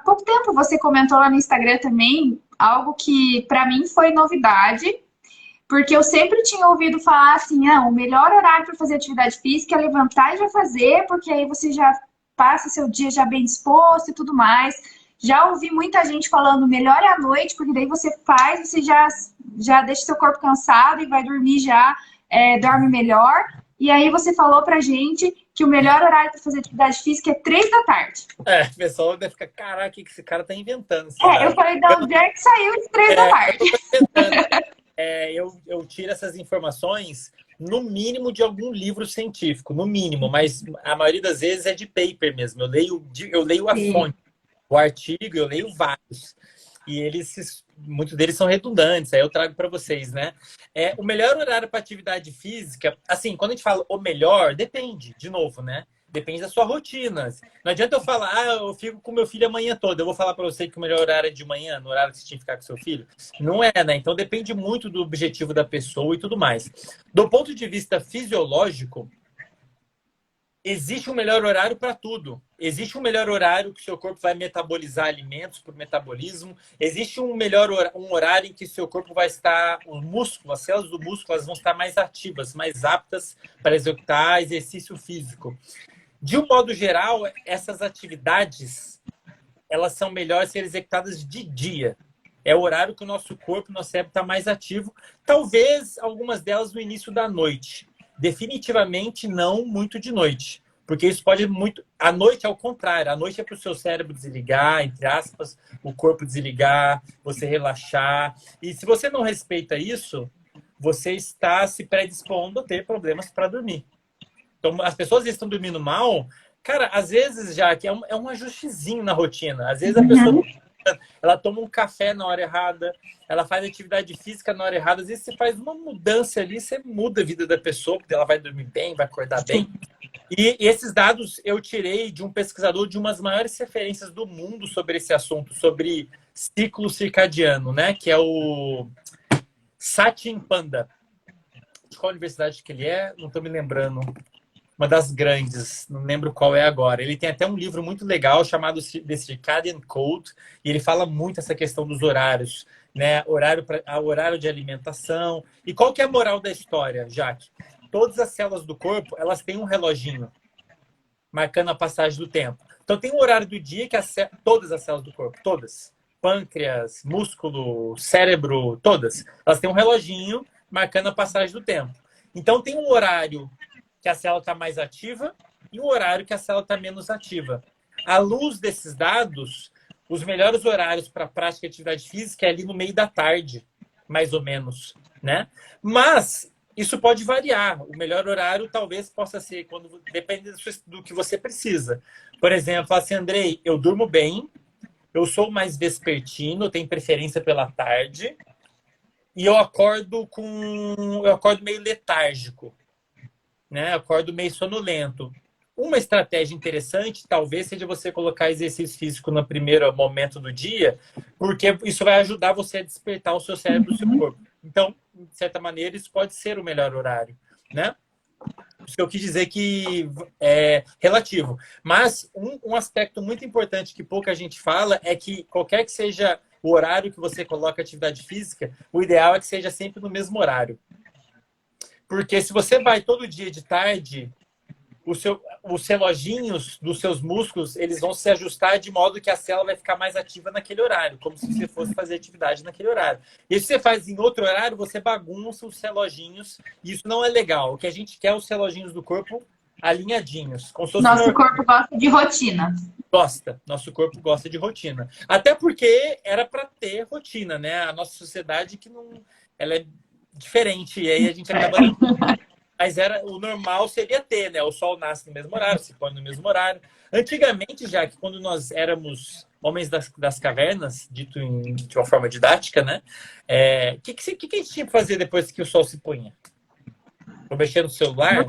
A: pouco tempo você comentou lá no Instagram também algo que para mim foi novidade, porque eu sempre tinha ouvido falar assim, o melhor horário para fazer atividade física é levantar e já fazer, porque aí você já faça seu dia já bem disposto e tudo mais. Já ouvi muita gente falando melhor é à noite, porque daí você faz, você já deixa seu corpo cansado e vai dormir já, dorme melhor. E aí você falou pra gente que o melhor horário para fazer atividade física é 3 da tarde.
B: O pessoal deve ficar, caraca, o que esse cara tá inventando?
A: Eu falei, de onde é que saiu de 3 da tarde?
B: Eu tiro essas informações, no mínimo, de algum livro científico, no mínimo, mas a maioria das vezes é de paper mesmo. Eu leio a fonte, o artigo, eu leio vários. E muitos deles são redundantes, aí eu trago para vocês, né? O melhor horário para atividade física, assim, quando a gente fala o melhor, depende, de novo, né? Depende da sua rotina. Não adianta eu falar, eu fico com meu filho a manhã toda. Eu vou falar para você que o melhor horário é de manhã, no horário que você tinha que ficar com seu filho. Não é, né? Então depende muito do objetivo da pessoa e tudo mais. Do ponto de vista fisiológico, existe um melhor horário para tudo. Existe um melhor horário que o seu corpo vai metabolizar alimentos por metabolismo. Existe um horário em que o seu corpo vai estar, as células do músculo, elas vão estar mais ativas, mais aptas para executar exercício físico. De um modo geral, essas atividades, elas são melhores ser executadas de dia. É o horário que o nosso corpo, nosso cérebro está mais ativo. Talvez algumas delas no início da noite. Definitivamente não muito de noite. Porque isso pode muito... A noite é o contrário. A noite é para o seu cérebro desligar, entre aspas, o corpo desligar, você relaxar. E se você não respeita isso, você está se predispondo a ter problemas para dormir. Então, as pessoas estão dormindo mal, cara, às vezes, já que é um ajustezinho na rotina. Às vezes a pessoa ela toma um café na hora errada, ela faz atividade física na hora errada. Às vezes você faz uma mudança ali, você muda a vida da pessoa, porque ela vai dormir bem, vai acordar bem. E esses dados eu tirei de um pesquisador de umas maiores referências do mundo sobre esse assunto, sobre ciclo circadiano, né? Que é o Satchin Panda. De qual universidade que ele é? Não estou me lembrando. Uma das grandes, não lembro qual é agora. Ele tem até um livro muito legal chamado The Circadian Code, e ele fala muito essa questão dos horários, né? Horário de alimentação. E qual que é a moral da história, Jaque? Todas as células do corpo, elas têm um reloginho marcando a passagem do tempo. Então tem um horário do dia que todas as células do corpo, todas, pâncreas, músculo, cérebro, todas, elas têm um reloginho marcando a passagem do tempo. Então tem um horário que a célula está mais ativa e um horário que a célula está menos ativa. À luz desses dados, os melhores horários para prática de atividade física é ali no meio da tarde, mais ou menos, né? Mas isso pode variar. O melhor horário talvez possa ser depende do que você precisa. Por exemplo, assim, Andrei, eu durmo bem, eu sou mais vespertino, eu tenho preferência pela tarde e eu acordo meio letárgico, né? Eu acordo meio sonolento. Uma estratégia interessante talvez seja você colocar exercício físico no primeiro momento do dia, porque isso vai ajudar você a despertar o seu cérebro e o seu corpo. Então, de certa maneira, isso pode ser o melhor horário, né? Isso que eu quis dizer que é relativo. Mas um aspecto muito importante que pouca gente fala é que qualquer que seja o horário que você coloca atividade física, o ideal é que seja sempre no mesmo horário. Porque se você vai todo dia de tarde, os reloginhos dos seus músculos, eles vão se ajustar de modo que a célula vai ficar mais ativa naquele horário, como se você fosse fazer atividade naquele horário. E se você faz em outro horário, você bagunça os reloginhos, e isso não é legal. O que a gente quer é os reloginhos do corpo alinhadinhos.
A: Nosso corpo gosta de rotina.
B: Nosso corpo gosta de rotina. Até porque era para ter rotina, né? A nossa sociedade que não... Ela é diferente, e aí a gente acaba... Mas o normal seria ter, né? O sol nasce no mesmo horário, se põe no mesmo horário. Antigamente, já que quando nós éramos homens das cavernas, dito de uma forma didática, né? O que a gente tinha que fazer depois que o sol se punha? Vou mexer no celular?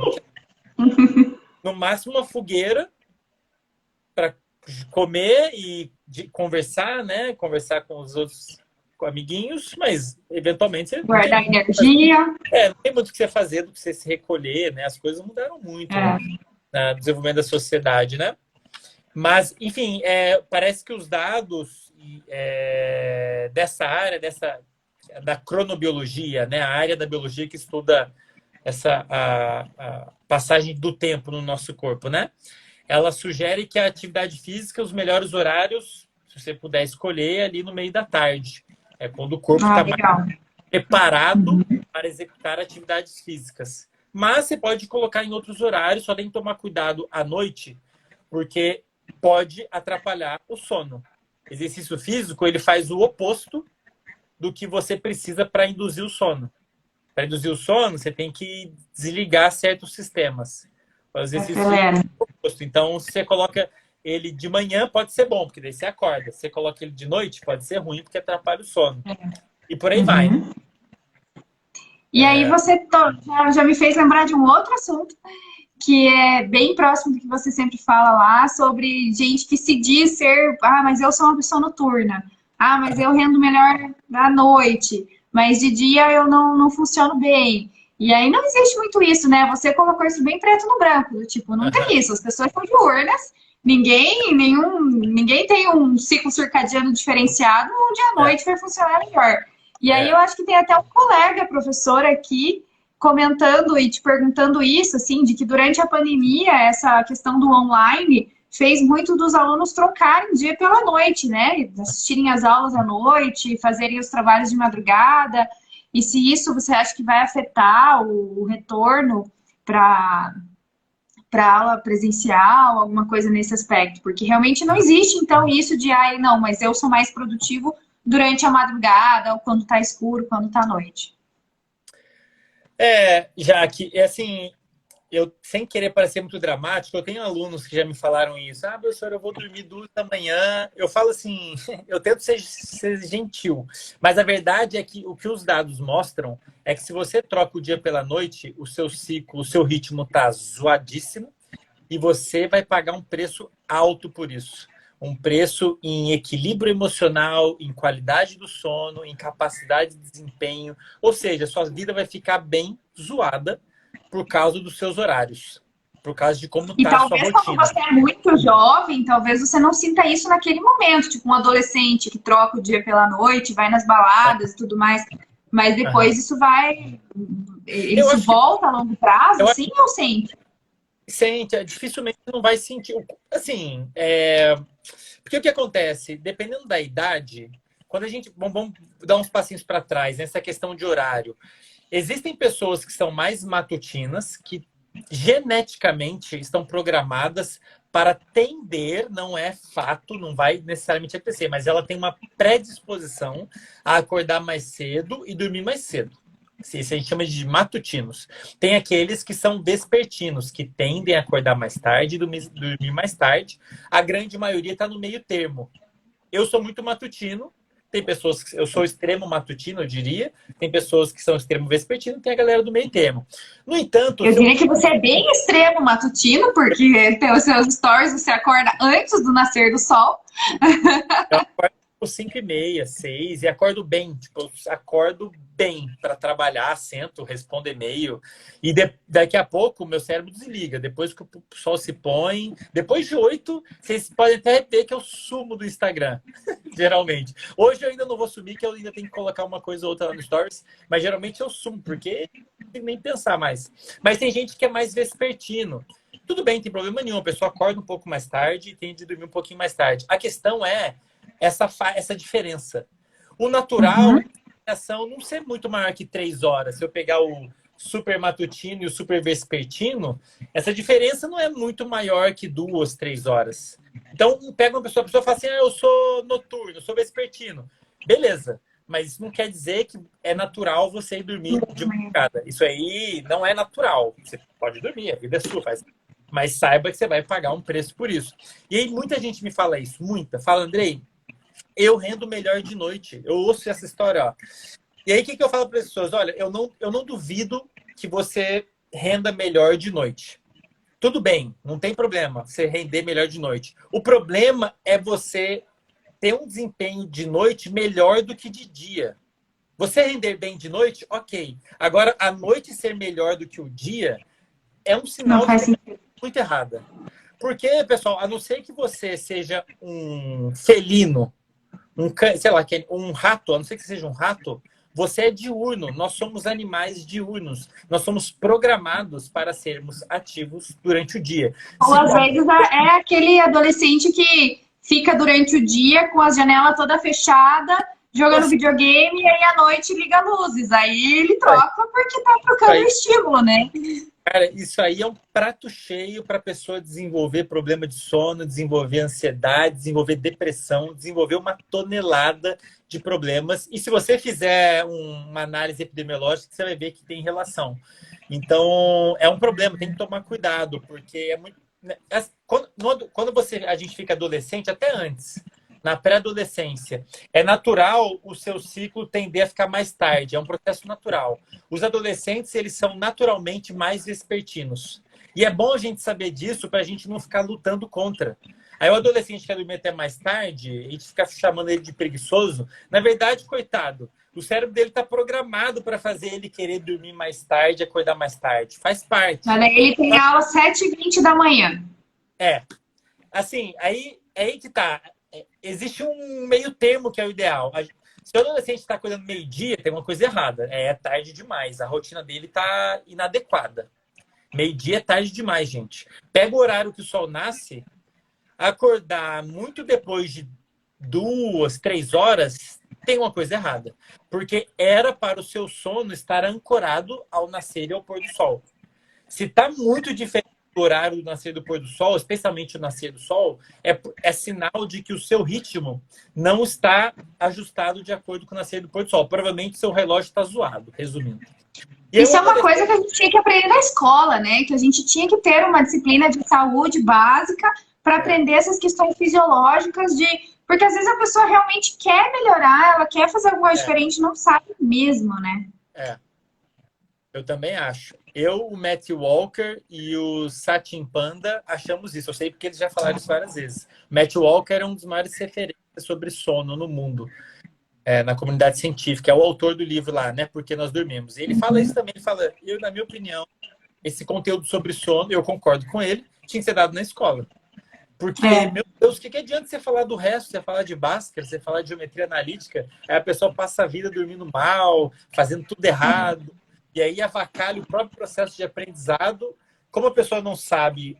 B: No máximo uma fogueira para comer e conversar, né? Conversar com os outros amiguinhos, mas eventualmente você
A: guardar energia.
B: Não tem muito o que você fazer do que você se recolher, né? As coisas mudaram muito no desenvolvimento da sociedade, né? Mas, enfim, parece que os dados dessa área, da cronobiologia, né? A área da biologia que estuda a passagem do tempo no nosso corpo, né? ela sugere que a atividade física, os melhores horários, se você puder escolher, é ali no meio da tarde. É quando o corpo está mais
A: Legal.
B: preparado para executar atividades físicas. Mas você pode colocar em outros horários, só tem que tomar cuidado à noite, porque pode atrapalhar o sono. Exercício físico, ele faz o oposto do que você precisa para induzir o sono. Para induzir o sono, você tem que desligar certos sistemas. O exercício físico é o oposto. Então, se você coloca ele de manhã, pode ser bom, porque daí você acorda. Se você coloca ele de noite, pode ser ruim, porque atrapalha o sono. E por aí vai, né?
A: E aí você já me fez lembrar de um outro assunto, que é bem próximo do que você sempre fala lá, sobre gente que se diz ser, mas eu sou uma pessoa noturna, mas eu rendo melhor à noite, mas de dia eu não funciono bem. E aí não existe muito isso, né? Você colocou isso bem preto no branco, do tipo, não tem isso, as pessoas são diurnas, ninguém tem um ciclo circadiano diferenciado onde a noite vai funcionar melhor. E aí eu acho que tem até um colega professor aqui comentando e te perguntando isso, assim, de que durante a pandemia, essa questão do online fez muito dos alunos trocarem dia pela noite, né? Assistirem as aulas à noite, fazerem os trabalhos de madrugada. E se isso você acha que vai afetar o retorno para aula presencial, alguma coisa nesse aspecto? Porque realmente não existe, então, isso de, não, mas eu sou mais produtivo durante a madrugada, ou quando está escuro, quando está à noite.
B: Jaque, assim, eu, sem querer parecer muito dramático, eu tenho alunos que já me falaram isso. Professor, eu vou dormir 2 da manhã. Eu falo assim, eu tento ser gentil, mas a verdade é que o que os dados mostram é que se você troca o dia pela noite, o seu ciclo, o seu ritmo tá zoadíssimo e você vai pagar um preço alto por isso. Um preço em equilíbrio emocional, em qualidade do sono, em capacidade de desempenho. Ou seja, sua vida vai ficar bem zoada por causa dos seus horários, por causa de como está a sua rotina. E talvez quando
A: você é muito jovem, talvez você não sinta isso naquele momento, tipo um adolescente que troca o dia pela noite, vai nas baladas e tudo mais, mas depois isso vai... Isso volta a longo prazo, sim ou sente?
B: Sente, dificilmente não vai sentir. Assim, porque o que acontece? Dependendo da idade, quando a gente... Vamos dar uns passinhos para trás, nessa questão de horário. Existem pessoas que são mais matutinas, que geneticamente estão programadas para tender, não é fato, não vai necessariamente acontecer, mas ela tem uma predisposição a acordar mais cedo e dormir mais cedo. Isso a gente chama de matutinos. Tem aqueles que são vespertinos, que tendem a acordar mais tarde e dormir mais tarde. A grande maioria está no meio termo. Eu sou muito matutino. Tem pessoas que eu sou extremo matutino, eu diria. Tem pessoas que são extremo vespertino, tem a galera do meio termo. No entanto...
A: Eu diria que você é bem extremo matutino, porque tem os seus stories, você acorda antes do nascer do sol.
B: Eu acordo 5h30, 6, e acordo bem. Tipo, acordo bem para trabalhar, sento, respondo e-mail. E daqui a pouco o meu cérebro desliga. Depois que o sol se põe, depois de 8, vocês podem até ver que eu sumo do Instagram, geralmente. Hoje eu ainda não vou sumir, que eu ainda tenho que colocar uma coisa ou outra lá no Stories, mas geralmente eu sumo, porque não tenho nem pensar mais. Mas tem gente que é mais vespertino. Tudo bem, não tem problema nenhum. A pessoa acorda um pouco mais tarde e tende a dormir um pouquinho mais tarde. A questão é essa diferença. O natural é a ação não ser muito maior que 3 horas. Se eu pegar o super matutino e o super vespertino, essa diferença não é muito maior que 2, 3 horas. Então, pega a pessoa fala assim, eu sou noturno, eu sou vespertino. Beleza, mas isso não quer dizer que é natural você ir dormir de madrugada. Isso aí não é natural. Você pode dormir, a vida é sua, mas saiba que você vai pagar um preço por isso. E aí muita gente me fala isso, fala, Andrei, eu rendo melhor de noite. Eu ouço essa história, ó. E aí, o que eu falo para as pessoas? Olha, eu não duvido que você renda melhor de noite. Tudo bem, não tem problema você render melhor de noite. O problema é você ter um desempenho de noite melhor do que de dia. Você render bem de noite, ok. Agora, a noite ser melhor do que o dia é um sinal de coisa muito errada. Porque, pessoal, a não ser que você seja um felino, um rato, a não ser que você seja um rato, Você é diurno, nós somos animais diurnos. Nós somos programados para sermos ativos durante o dia.
A: Ou
B: Se
A: às vezes é aquele adolescente que fica durante o dia com as janelas toda fechada, jogando
B: você
A: videogame, e aí à noite liga luzes. Aí ele troca porque tá trocando o estímulo, né?
B: Cara, isso aí é um prato cheio para a pessoa desenvolver problema de sono, desenvolver ansiedade, desenvolver depressão, desenvolver uma tonelada de problemas. E se você fizer uma análise epidemiológica, você vai ver que tem relação. Então, é um problema, tem que tomar cuidado, porque é muito. Quando a gente fica adolescente, até antes, na pré-adolescência, é natural o seu ciclo tender a ficar mais tarde, é um processo natural. Os adolescentes, eles são naturalmente mais vespertinos. E é bom a gente saber disso para a gente não ficar lutando contra. Aí o adolescente quer dormir até mais tarde, a gente fica chamando ele de preguiçoso. Na verdade, coitado, o cérebro dele está programado para fazer ele querer dormir mais tarde, acordar mais tarde. Faz parte.
A: Mas aí ele tem aula às 7h20 da manhã.
B: Assim, aí que tá. Existe um meio termo que é o ideal. Se o adolescente está acordando meio-dia, tem uma coisa errada. É tarde demais. A rotina dele está inadequada. Meio-dia é tarde demais, gente. Pega o horário que o sol nasce, acordar muito depois de 2, 3 horas, tem uma coisa errada. Porque era para o seu sono estar ancorado ao nascer e ao pôr do sol. Se está muito diferente do horário do nascer e do pôr do sol, especialmente o nascer do sol, é sinal de que o seu ritmo não está ajustado de acordo com o nascer e do pôr do sol. Provavelmente seu relógio está zoado, resumindo.
A: Isso é uma coisa que a gente tinha que aprender na escola, né? Que a gente tinha que ter uma disciplina de saúde básica para aprender essas questões fisiológicas de... Porque às vezes a pessoa realmente quer melhorar, ela quer fazer alguma coisa diferente, não sabe mesmo, né?
B: Eu também acho. Eu, o Matthew Walker e o Satchin Panda achamos isso. Eu sei porque eles já falaram isso várias vezes. O Matthew Walker é um dos maiores referências sobre sono no mundo, na comunidade científica. É o autor do livro lá, né? Porque nós dormimos. E ele fala isso também. Ele fala, na minha opinião, esse conteúdo sobre sono, eu concordo com ele, tinha que ser dado na escola. Porque, meu Deus, o que adianta você falar do resto? Você falar de Bhaskara, você falar de geometria analítica, aí a pessoa passa a vida dormindo mal, fazendo tudo errado. E aí avacalha o próprio processo de aprendizado. Como a pessoa não sabe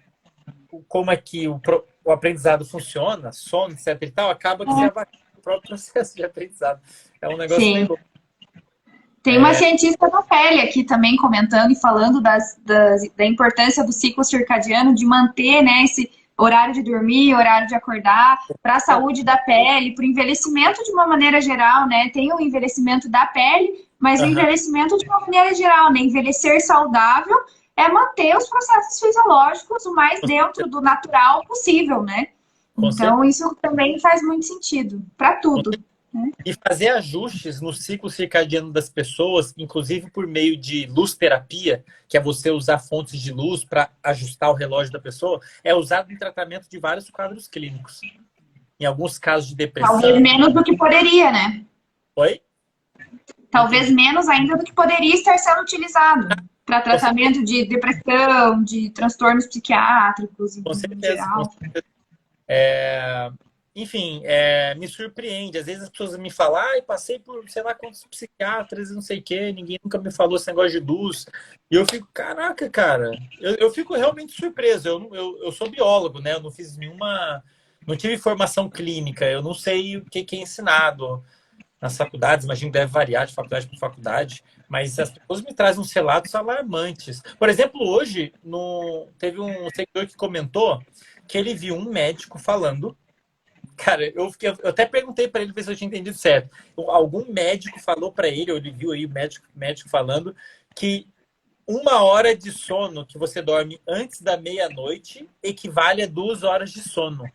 B: como é que o aprendizado funciona, sono, etc e tal, acaba que se avacalha o próprio processo de aprendizado. É um negócio meio louco.
A: Tem uma cientista da pele aqui também comentando e falando da importância do ciclo circadiano, de manter, né, esse horário de dormir, horário de acordar, para a saúde da pele, para o envelhecimento de uma maneira geral, né? Tem o envelhecimento da pele, mas o envelhecimento de uma maneira geral, né? Envelhecer saudável é manter os processos fisiológicos o mais dentro do natural possível, né? Então, isso também faz muito sentido para tudo.
B: E fazer ajustes no ciclo circadiano das pessoas, inclusive por meio de luz terapia, que é você usar fontes de luz para ajustar o relógio da pessoa, é usado em tratamento de vários quadros clínicos. Em alguns casos de depressão.
A: Talvez menos do que poderia, né?
B: Oi?
A: Talvez menos ainda do que poderia estar sendo utilizado para tratamento de depressão, de transtornos psiquiátricos,
B: com certeza,
A: geral.
B: Com certeza. Enfim, me surpreende. Às vezes as pessoas me falam, passei por sei lá quantos psiquiatras e não sei o quê, ninguém nunca me falou esse negócio de luz. E eu fico, caraca, cara, eu fico realmente surpreso. Eu sou biólogo, né? Eu não fiz não tive formação clínica, eu não sei o que é ensinado nas faculdades, imagino que deve variar de faculdade para faculdade, mas as pessoas me trazem uns relatos alarmantes. Por exemplo, hoje, teve um seguidor que comentou que ele viu um médico falando. Cara, eu até perguntei para ele ver se eu tinha entendido certo. Algum médico falou para ele, ou ele viu aí o médico falando, que 1 hora de sono que você dorme antes da meia-noite equivale a 2 horas de sono.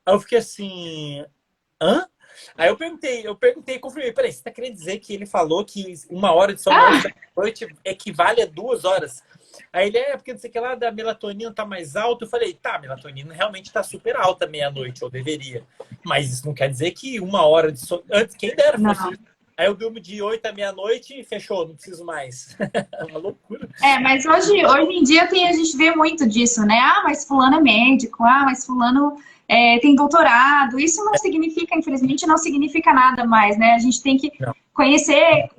B: Aí eu fiquei assim, hã? Aí eu perguntei, confirmei, peraí, você tá querendo dizer que ele falou que 1 hora de sono antes da noite equivale a 2 horas? Aí ele, porque não sei o que lá, da melatonina tá mais alta. Eu falei, a melatonina realmente tá super alta meia-noite, ou deveria. Mas isso não quer dizer que 1 hora de sono... Antes, quem dera fosse isso. Aí eu durmo de 8 à meia-noite e fechou, não preciso mais. É uma loucura.
A: Mas hoje em dia a gente vê muito disso, né? Mas fulano é médico, mas fulano tem doutorado. Isso não significa, infelizmente, não significa nada mais, né? A gente tem que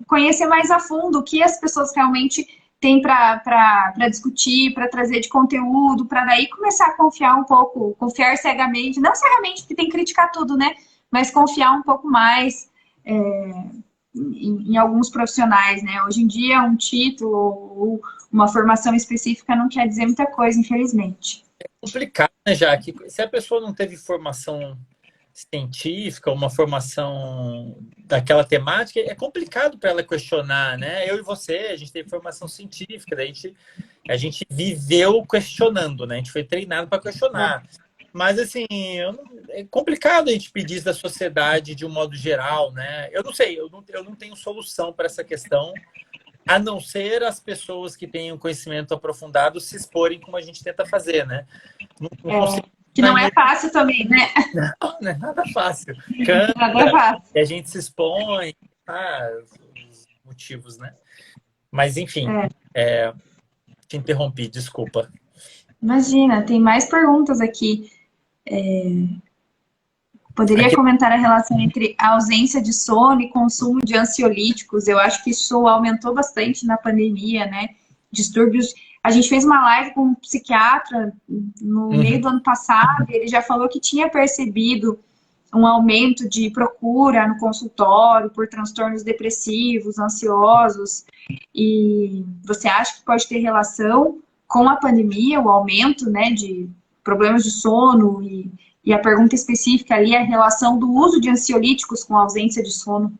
A: conhecer mais a fundo o que as pessoas realmente têm para discutir, para trazer de conteúdo, para daí começar a confiar um pouco, confiar cegamente, não cegamente, porque tem que criticar tudo, né? Mas confiar um pouco mais em alguns profissionais, né? Hoje em dia, um título ou uma formação específica não quer dizer muita coisa, infelizmente.
B: É complicado, né, Jaque? Se a pessoa não teve formação científica, uma formação daquela temática, é complicado para ela questionar, né? Eu e você, a gente teve formação científica, a gente viveu questionando, né? A gente foi treinado para questionar. Mas, assim, é complicado a gente pedir isso da sociedade de um modo geral, né? Eu não sei, eu não tenho solução para essa questão, a não ser as pessoas que têm um conhecimento aprofundado se exporem como a gente tenta fazer, né? Não consigo.
A: Que não é fácil também, né?
B: Não é nada fácil.
A: Nada é fácil.
B: E a gente se expõe, os motivos, né? Mas, enfim, te interrompi, desculpa.
A: Imagina, tem mais perguntas aqui. Poderia comentar a relação entre a ausência de sono e consumo de ansiolíticos? Eu acho que isso aumentou bastante na pandemia, né? Distúrbios. A gente fez uma live com um psiquiatra no meio do ano passado, e ele já falou que tinha percebido um aumento de procura no consultório por transtornos depressivos, ansiosos. E você acha que pode ter relação com a pandemia, o aumento, né, de problemas de sono e a pergunta específica ali é a relação do uso de ansiolíticos com a ausência de sono?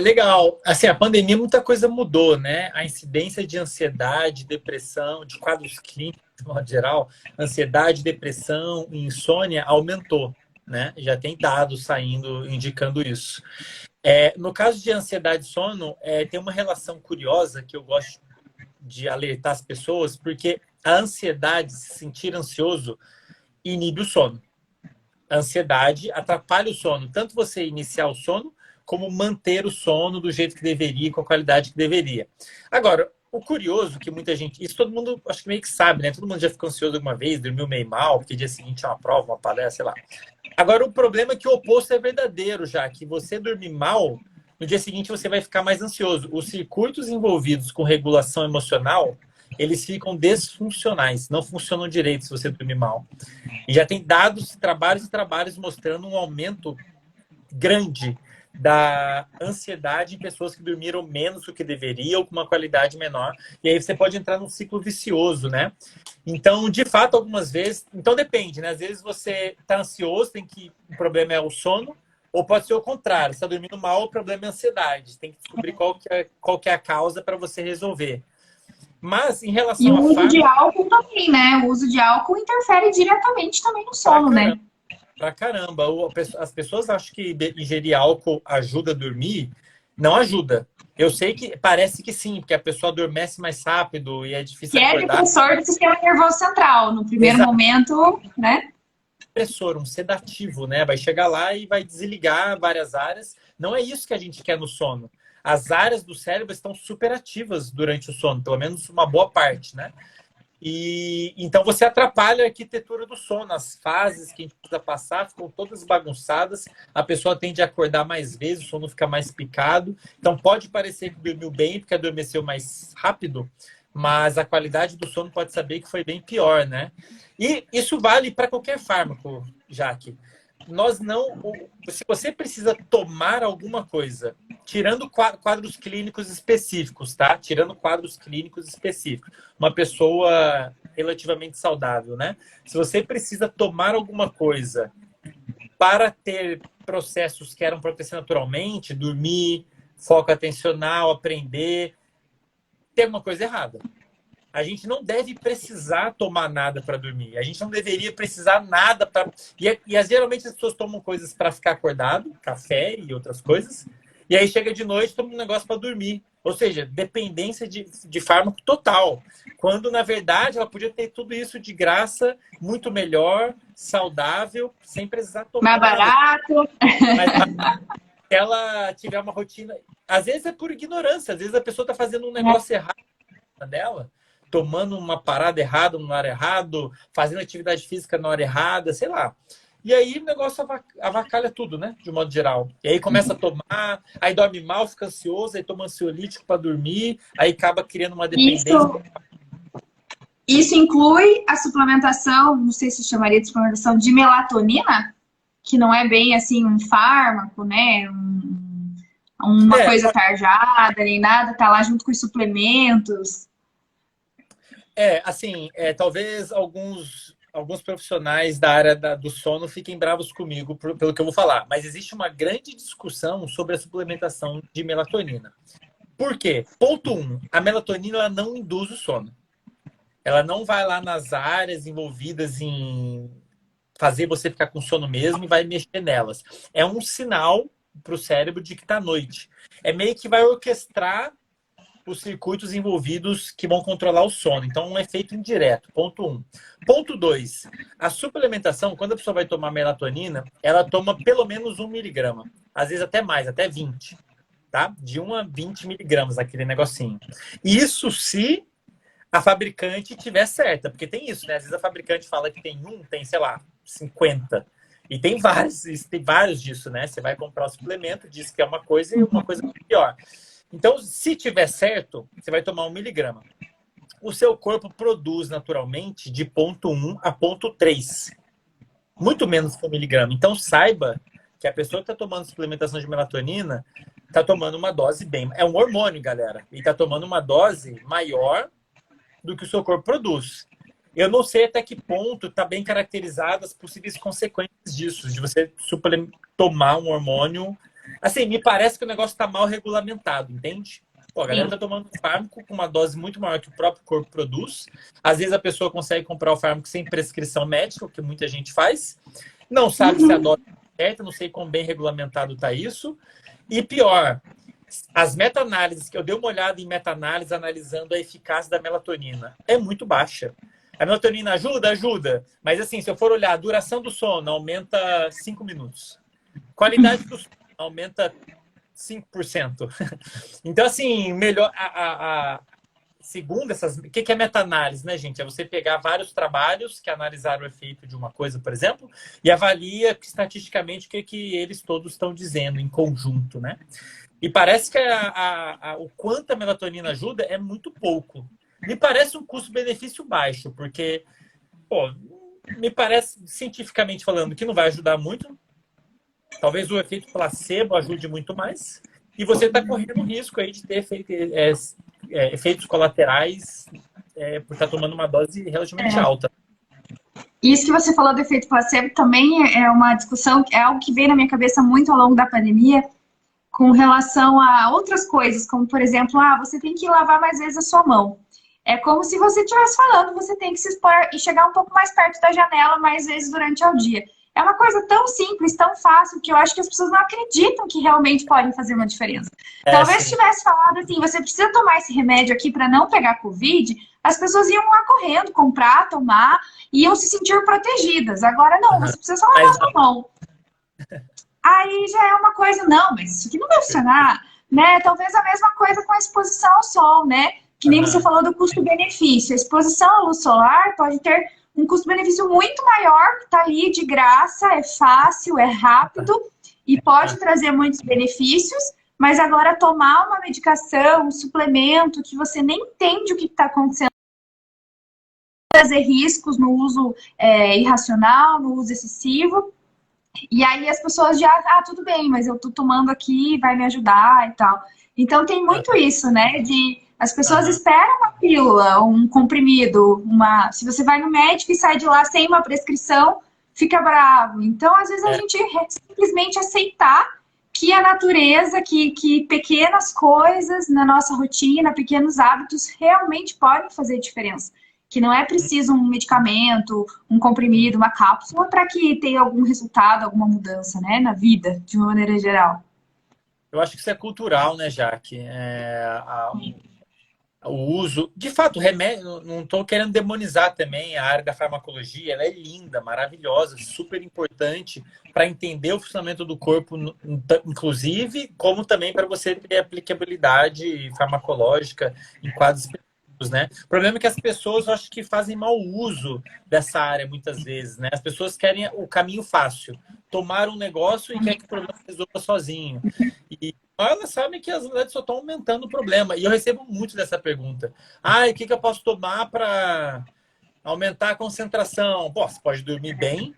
B: Legal. Assim, a pandemia, muita coisa mudou, né? A incidência de ansiedade, depressão, de quadros clínicos, de modo geral, ansiedade, depressão, insônia, aumentou, né? Já tem dados saindo indicando isso. No caso de ansiedade e sono, tem uma relação curiosa que eu gosto de alertar as pessoas, porque a ansiedade, se sentir ansioso, inibe o sono. A ansiedade atrapalha o sono, tanto você iniciar o sono, como manter o sono do jeito que deveria, com a qualidade que deveria. Agora, o curioso que muita gente... Isso todo mundo, acho que meio que sabe, né? Todo mundo já ficou ansioso alguma vez, dormiu meio mal, porque dia seguinte é uma prova, uma palestra, sei lá. Agora, o problema é que o oposto é verdadeiro, já que você dormir mal, no dia seguinte você vai ficar mais ansioso. Os circuitos envolvidos com regulação emocional, eles ficam desfuncionais, não funcionam direito se você dormir mal. E já tem dados, trabalhos e trabalhos mostrando um aumento grande da ansiedade em pessoas que dormiram menos do que deveriam, ou com uma qualidade menor. E aí você pode entrar num ciclo vicioso, né? Então, de fato, algumas vezes... Então, depende, né? Às vezes você está ansioso, o problema é o sono, ou pode ser o contrário. Você está dormindo mal, o problema é a ansiedade. Tem que descobrir qual que é a causa para você resolver. Mas, em relação
A: ao uso de álcool também, né? O uso de álcool interfere diretamente também no sono, né?
B: Pra caramba. As pessoas acham que ingerir álcool ajuda a dormir. Não ajuda. Eu sei que parece que sim, porque a pessoa adormece mais rápido e é difícil acordar.
A: Que é depressor do sistema nervoso central. No primeiro momento, né?
B: Depressor, um sedativo, né? Vai chegar lá e vai desligar várias áreas. Não é isso que a gente quer no sono. As áreas do cérebro estão superativas durante o sono, pelo menos uma boa parte, né? E então você atrapalha a arquitetura do sono. As fases que a gente precisa passar ficam todas bagunçadas. A pessoa tende a acordar mais vezes, o sono fica mais picado. Então pode parecer que dormiu bem porque adormeceu mais rápido, mas a qualidade do sono pode saber que foi bem pior, né? E isso vale para qualquer fármaco, Jaque. Se você precisa tomar alguma coisa, tirando quadros clínicos específicos, tá? Tirando quadros clínicos específicos. Uma pessoa relativamente saudável, né? Se você precisa tomar alguma coisa para ter processos que eram para acontecer naturalmente, dormir, foco atencional, aprender, tem alguma coisa errada. A gente não deve precisar tomar nada para dormir. A gente não deveria precisar nada para... Geralmente as pessoas tomam coisas para ficar acordado, café e outras coisas. E aí chega de noite, toma um negócio para dormir. Ou seja, dependência de fármaco total. Quando, na verdade, ela podia ter tudo isso de graça, muito melhor, saudável, sem precisar tomar
A: mais barato.
B: Mas se ela tiver uma rotina... Às vezes é por ignorância. Às vezes a pessoa está fazendo um negócio errado dela, tomando uma parada errada no horário errado, fazendo atividade física na hora errada, sei lá. E aí o negócio avacalha tudo, né? De modo geral. E aí começa a tomar, aí dorme mal, fica ansioso, aí toma ansiolítico para dormir, aí acaba criando uma dependência.
A: Isso inclui a suplementação, não sei se chamaria de suplementação, de melatonina, que não é bem assim um fármaco, né? Uma
B: É,
A: coisa tarjada, nem nada, tá lá junto com os suplementos.
B: assim, talvez alguns profissionais da área do sono fiquem bravos comigo pelo que eu vou falar, mas existe uma grande discussão sobre a suplementação de melatonina. Por quê? Ponto 1, a melatonina ela não induz o sono. Ela não vai lá nas áreas envolvidas em fazer você ficar com sono mesmo e vai mexer nelas. É um sinal para o cérebro de que está noite. É meio que vai orquestrar os circuitos envolvidos que vão controlar o sono. Então, um efeito indireto. Ponto 1. Ponto 2. A suplementação, quando a pessoa vai tomar melatonina, ela toma pelo menos 1 miligrama. Às vezes até mais, até 20. Tá? De 1 a 20 miligramas, aquele negocinho. Isso se a fabricante tiver certa. Porque tem isso, né? Às vezes a fabricante fala que tem, sei lá, 50. E tem vários disso, né? Você vai comprar o suplemento, diz que é uma coisa e uma coisa pior. Então, se tiver certo, você vai tomar 1 miligrama. O seu corpo produz naturalmente de ponto 1 a ponto 3. Muito menos que 1 miligrama. Então, saiba que a pessoa que está tomando suplementação de melatonina está tomando uma dose bem... É um hormônio, galera. E está tomando uma dose maior do que o seu corpo produz. Eu não sei até que ponto está bem caracterizado as possíveis consequências disso, de você tomar um hormônio. Assim, me parece que o negócio está mal regulamentado, entende? Pô, a galera está tomando um fármaco com uma dose muito maior que o próprio corpo produz. Às vezes a pessoa consegue comprar o fármaco sem prescrição médica, o que muita gente faz. Não sabe se a dose é certa, não sei quão bem regulamentado está isso. E pior, as meta-análises, que eu dei uma olhada em meta-análise analisando a eficácia da melatonina, é muito baixa. A melatonina ajuda? Ajuda. Mas assim, se eu for olhar, a duração do sono aumenta 5 minutos. Qualidade do sono aumenta 5%. Então, assim, melhor. Segundo essas. O que é meta-análise, né, gente? É você pegar vários trabalhos que analisaram o efeito de uma coisa, por exemplo, e avalia estatisticamente o que eles todos estão dizendo em conjunto, né? E parece que o quanto a melatonina ajuda é muito pouco. Me parece um custo-benefício baixo, porque, pô, me parece, cientificamente falando, que não vai ajudar muito. Talvez o efeito placebo ajude muito mais. E você está correndo o risco aí de ter efeitos colaterais por estar tomando uma dose relativamente alta.
A: Isso que você falou do efeito placebo também é uma discussão, é algo que veio na minha cabeça muito ao longo da pandemia, com relação a outras coisas, como, por exemplo, você tem que lavar mais vezes a sua mão. É como se você estivesse falando, você tem que se expor e chegar um pouco mais perto da janela mais vezes durante o dia. É uma coisa tão simples, tão fácil, que eu acho que as pessoas não acreditam que realmente podem fazer uma diferença. Talvez se tivesse falado assim, você precisa tomar esse remédio aqui para não pegar Covid, as pessoas iam lá correndo, comprar, tomar, e iam se sentir protegidas. Agora não, você precisa só lavar a sua mão. Aí já é uma coisa, não, mas isso aqui não vai funcionar, né? Talvez a mesma coisa com a exposição ao sol, né? Que nem você falou do custo-benefício. A exposição à luz solar pode ter um custo-benefício muito maior, que está ali de graça, é fácil, é rápido e pode trazer muitos benefícios, mas agora tomar uma medicação, um suplemento que você nem entende o que está acontecendo, trazer riscos no uso irracional, no uso excessivo. E aí as pessoas já, tudo bem, mas eu tô tomando aqui, vai me ajudar e tal. Então tem muito isso, né? As pessoas esperam uma pílula, um comprimido, se você vai no médico e sai de lá sem uma prescrição, fica bravo. Então, às vezes, a gente simplesmente aceitar que a natureza, que pequenas coisas na nossa rotina, pequenos hábitos, realmente podem fazer diferença. Que não é preciso um medicamento, um comprimido, uma cápsula para que tenha algum resultado, alguma mudança, né, na vida, de uma maneira geral.
B: Eu acho que isso é cultural, né, Jaque? O uso... De fato, o remédio... Não estou querendo demonizar também a área da farmacologia. Ela é linda, maravilhosa, super importante para entender o funcionamento do corpo, inclusive, como também para você ter aplicabilidade farmacológica em quadros né? O problema é que as pessoas, eu acho que fazem mau uso dessa área muitas vezes, né? As pessoas querem o caminho fácil, tomar um negócio e quer que o problema se resolva sozinho. E elas sabem que as mulheres só estão aumentando o problema. E eu recebo muito dessa pergunta. Ah, o que eu posso tomar para aumentar a concentração? Pô, você pode dormir bem.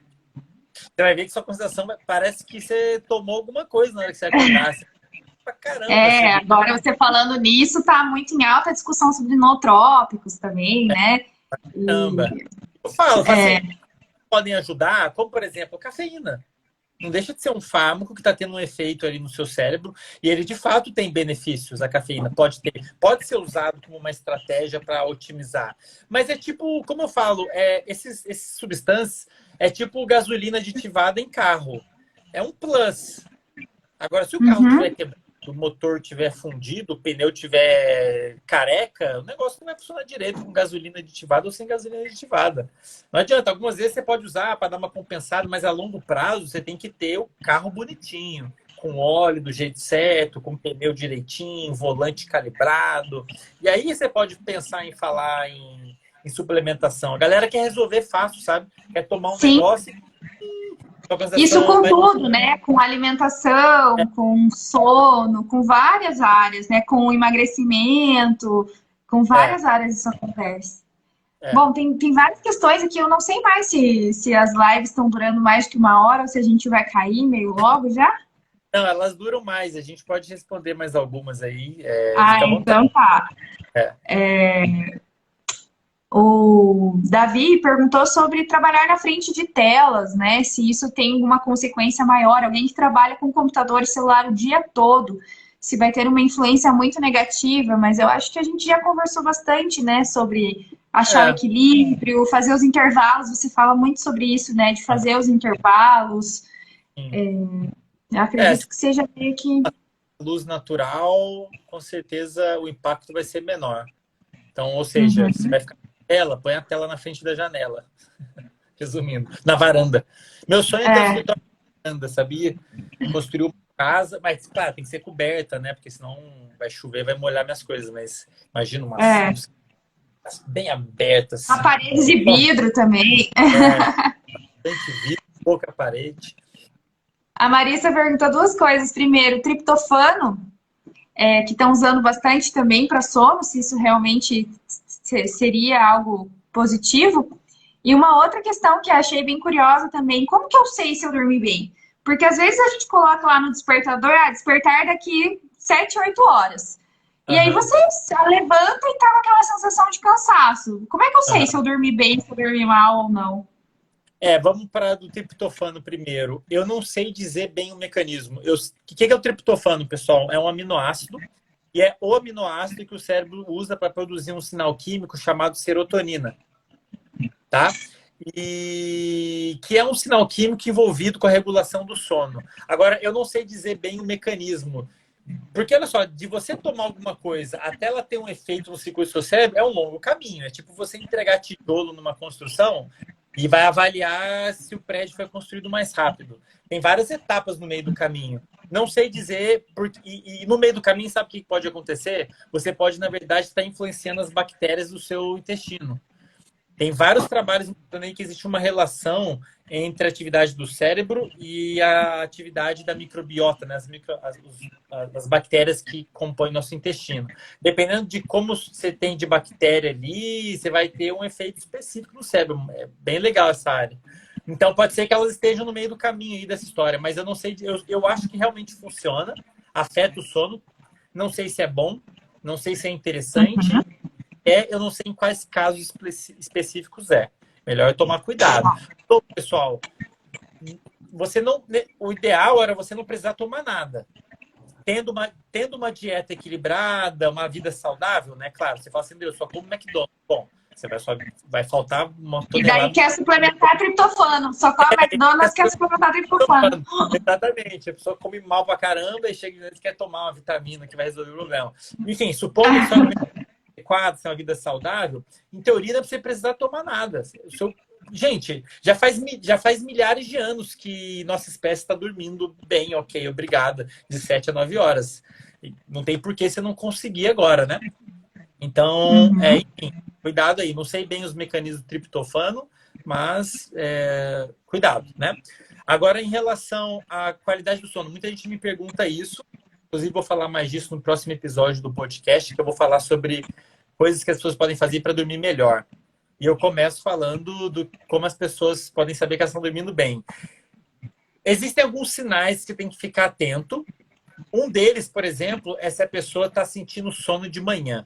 B: Você vai ver que sua concentração parece que você tomou alguma coisa na hora que você acordar. Pra caramba,
A: Agora você falando nisso, tá muito em alta a discussão sobre nootrópicos também, né?
B: caramba. Eu falo assim, podem ajudar, como por exemplo, a cafeína. Não deixa de ser um fármaco que está tendo um efeito ali no seu cérebro e ele de fato tem benefícios, a cafeína pode ser usado como uma estratégia para otimizar. Mas é tipo, como eu falo, esses substâncias é tipo gasolina aditivada em carro. É um plus. Agora, se o carro tiver quebrado, o motor tiver fundido, o pneu tiver careca, o negócio não vai funcionar direito com gasolina aditivada ou sem gasolina aditivada. Não adianta. Algumas vezes você pode usar para dar uma compensada, mas a longo prazo você tem que ter o carro bonitinho, com óleo do jeito certo, com pneu direitinho, volante calibrado. E aí você pode pensar em falar em suplementação. A galera quer resolver fácil, sabe? Quer tomar um negócio e
A: isso com tudo, né? Com alimentação, com sono, com várias áreas, né? Com emagrecimento, com várias áreas isso acontece. Bom, tem várias questões aqui. Eu não sei mais se as lives estão durando mais que 1 hora ou se a gente vai cair meio logo já.
B: Não, elas duram mais. A gente pode responder mais algumas aí.
A: Então tá. O Davi perguntou sobre trabalhar na frente de telas, né? Se isso tem alguma consequência maior. Alguém que trabalha com computador e celular o dia todo, se vai ter uma influência muito negativa, mas eu acho que a gente já conversou bastante, né? Sobre achar o equilíbrio, fazer os intervalos. Você fala muito sobre isso, né? De fazer os intervalos. Eu acredito que seja meio que...
B: Luz natural, com certeza o impacto vai ser menor. Então, ou seja, você vai ficar põe a tela na frente da janela. Resumindo, na varanda. Meu sonho é ter um escritório na varanda, sabia? Construir uma casa, mas, claro, tem que ser coberta, né? Porque senão vai chover, vai molhar minhas coisas. Mas imagina umas bem abertas.
A: A paredes de vidro também.
B: Bastante vidro, pouca parede.
A: A Marissa perguntou 2 coisas. Primeiro, triptofano, que estão usando bastante também para sono, se isso realmente seria algo positivo. E uma outra questão que eu achei bem curiosa também, como que eu sei se eu dormi bem? Porque às vezes a gente coloca lá no despertador, despertar daqui 7, 8 horas. E aí você levanta e tá com aquela sensação de cansaço. Como é que eu sei se eu dormi bem, se eu dormi mal ou não?
B: Vamos para do triptofano primeiro. Eu não sei dizer bem o mecanismo. O que é o triptofano, pessoal? É um aminoácido. E é o aminoácido que o cérebro usa para produzir um sinal químico chamado serotonina. Tá? E que é um sinal químico envolvido com a regulação do sono. Agora, eu não sei dizer bem o mecanismo. Porque, olha só, de você tomar alguma coisa até ela ter um efeito no circuito do seu cérebro, é um longo caminho. É tipo você entregar tijolo numa construção e vai avaliar se o prédio foi construído mais rápido. Tem várias etapas no meio do caminho. Não sei dizer, e no meio do caminho, sabe o que pode acontecer? Você pode, na verdade, estar influenciando as bactérias do seu intestino. Tem vários trabalhos mostrando aí que existe uma relação entre a atividade do cérebro e a atividade da microbiota, né? As bactérias que compõem nosso intestino. Dependendo de como você tem de bactéria ali, você vai ter um efeito específico no cérebro. É bem legal essa área. Então, pode ser que elas estejam no meio do caminho aí dessa história, mas eu não sei, eu acho que realmente funciona, afeta o sono, não sei se é bom, não sei se é interessante, eu não sei em quais casos específicos é. Melhor tomar cuidado. Então, pessoal, o ideal era você não precisar tomar nada. Tendo uma dieta equilibrada, uma vida saudável, né? Claro, você fala assim, Deus, só como McDonald's. Bom, você vai faltar uma tonelada.
A: E daí quer suplementar triptofano. Só come McDonald's, quer suplementar triptofano.
B: Exatamente. A pessoa come mal pra caramba e chega e quer tomar uma vitamina que vai resolver o problema. Enfim, supondo que sua alimentação é adequada, se é uma vida saudável, em teoria não você precisar tomar nada. Gente, já faz milhares de anos que nossa espécie está dormindo bem, ok, obrigada, de 7 a 9 horas. Não tem por que você não conseguir agora, né? Então,
A: Uhum.
B: enfim, cuidado aí. Não sei bem os mecanismos do triptofano, mas cuidado, né? Agora, em relação à qualidade do sono, muita gente me pergunta isso. Inclusive, vou falar mais disso no próximo episódio do podcast, que eu vou falar sobre coisas que as pessoas podem fazer para dormir melhor. E eu começo falando do como as pessoas podem saber que elas estão dormindo bem. Existem alguns sinais que tem que ficar atento. Um deles, por exemplo, é se a pessoa está sentindo sono de manhã.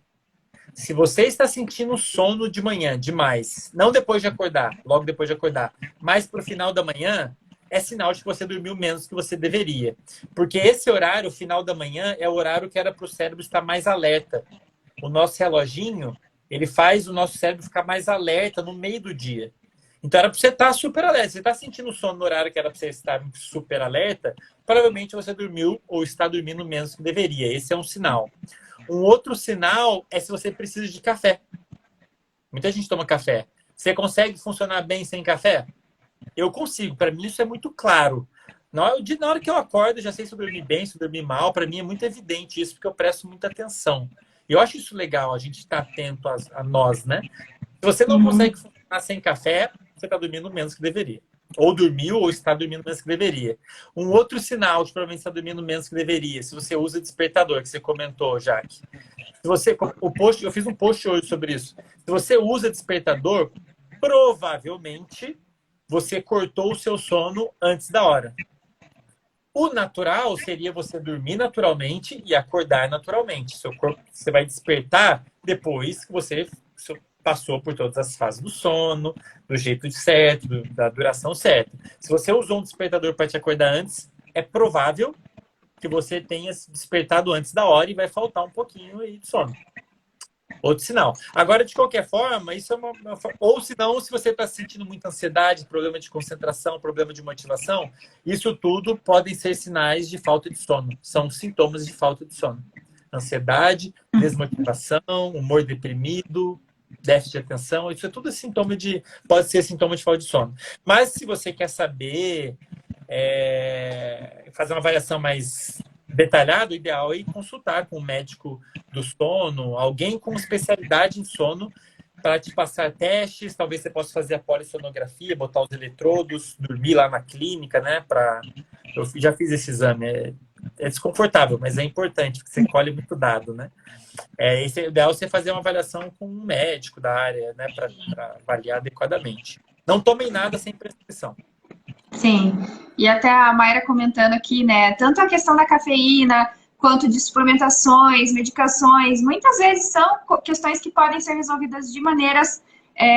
B: Se você está sentindo sono de manhã demais, não depois de acordar, logo depois de acordar, mas para o final da manhã, é sinal de que você dormiu menos que você deveria. Porque esse horário, o final da manhã, é o horário que era para o cérebro estar mais alerta. O nosso reloginho, ele faz o nosso cérebro ficar mais alerta no meio do dia. Então era para você estar super alerta. Você está sentindo sono no horário que era para você estar super alerta, provavelmente você dormiu ou está dormindo menos que deveria. Esse é um sinal. Um outro sinal é se você precisa de café. Muita gente toma café. Você consegue funcionar bem sem café? Eu consigo. Para mim isso é muito claro. Na hora que eu acordo, eu já sei se eu dormi bem, se eu dormi mal. Para mim é muito evidente isso, porque eu presto muita atenção. E eu acho isso legal, a gente estar atento a nós, né? Se você não
A: Uhum.
B: consegue funcionar sem café, você está dormindo menos que deveria. Ou dormiu ou está dormindo menos que deveria. Um outro sinal de provavelmente está dormindo menos que deveria, se você usa despertador, que você comentou, Jaque. Se você, eu fiz um post hoje sobre isso. Se você usa despertador, provavelmente você cortou o seu sono antes da hora. O natural seria você dormir naturalmente e acordar naturalmente. Seu corpo, você vai despertar depois que você passou por todas as fases do sono, do jeito certo, da duração certa. Se você usou um despertador para te acordar antes, é provável que você tenha se despertado antes da hora e vai faltar um pouquinho aí de sono. Outro sinal. Agora, de qualquer forma, isso é ou se não, se você está sentindo muita ansiedade, problema de concentração, problema de motivação, isso tudo podem ser sinais de falta de sono. São sintomas de falta de sono. Ansiedade, desmotivação, humor deprimido, déficit de atenção, isso é tudo sintoma pode ser sintoma de falta de sono. Mas se você quer saber, fazer uma avaliação mais detalhada, o ideal é ir consultar com um médico do sono, alguém com especialidade em sono, para te passar testes. Talvez você possa fazer a polissonografia, botar os eletrodos, dormir lá na clínica, né? Eu já fiz esse exame. É desconfortável, mas é importante, porque você colhe muito dado, né? Esse é o ideal, você fazer uma avaliação com um médico da área, né? Para avaliar adequadamente. Não tomem nada sem prescrição.
A: Sim. E até a Mayra comentando aqui, né? Tanto a questão da cafeína quanto de suplementações, medicações, muitas vezes são questões que podem ser resolvidas de maneiras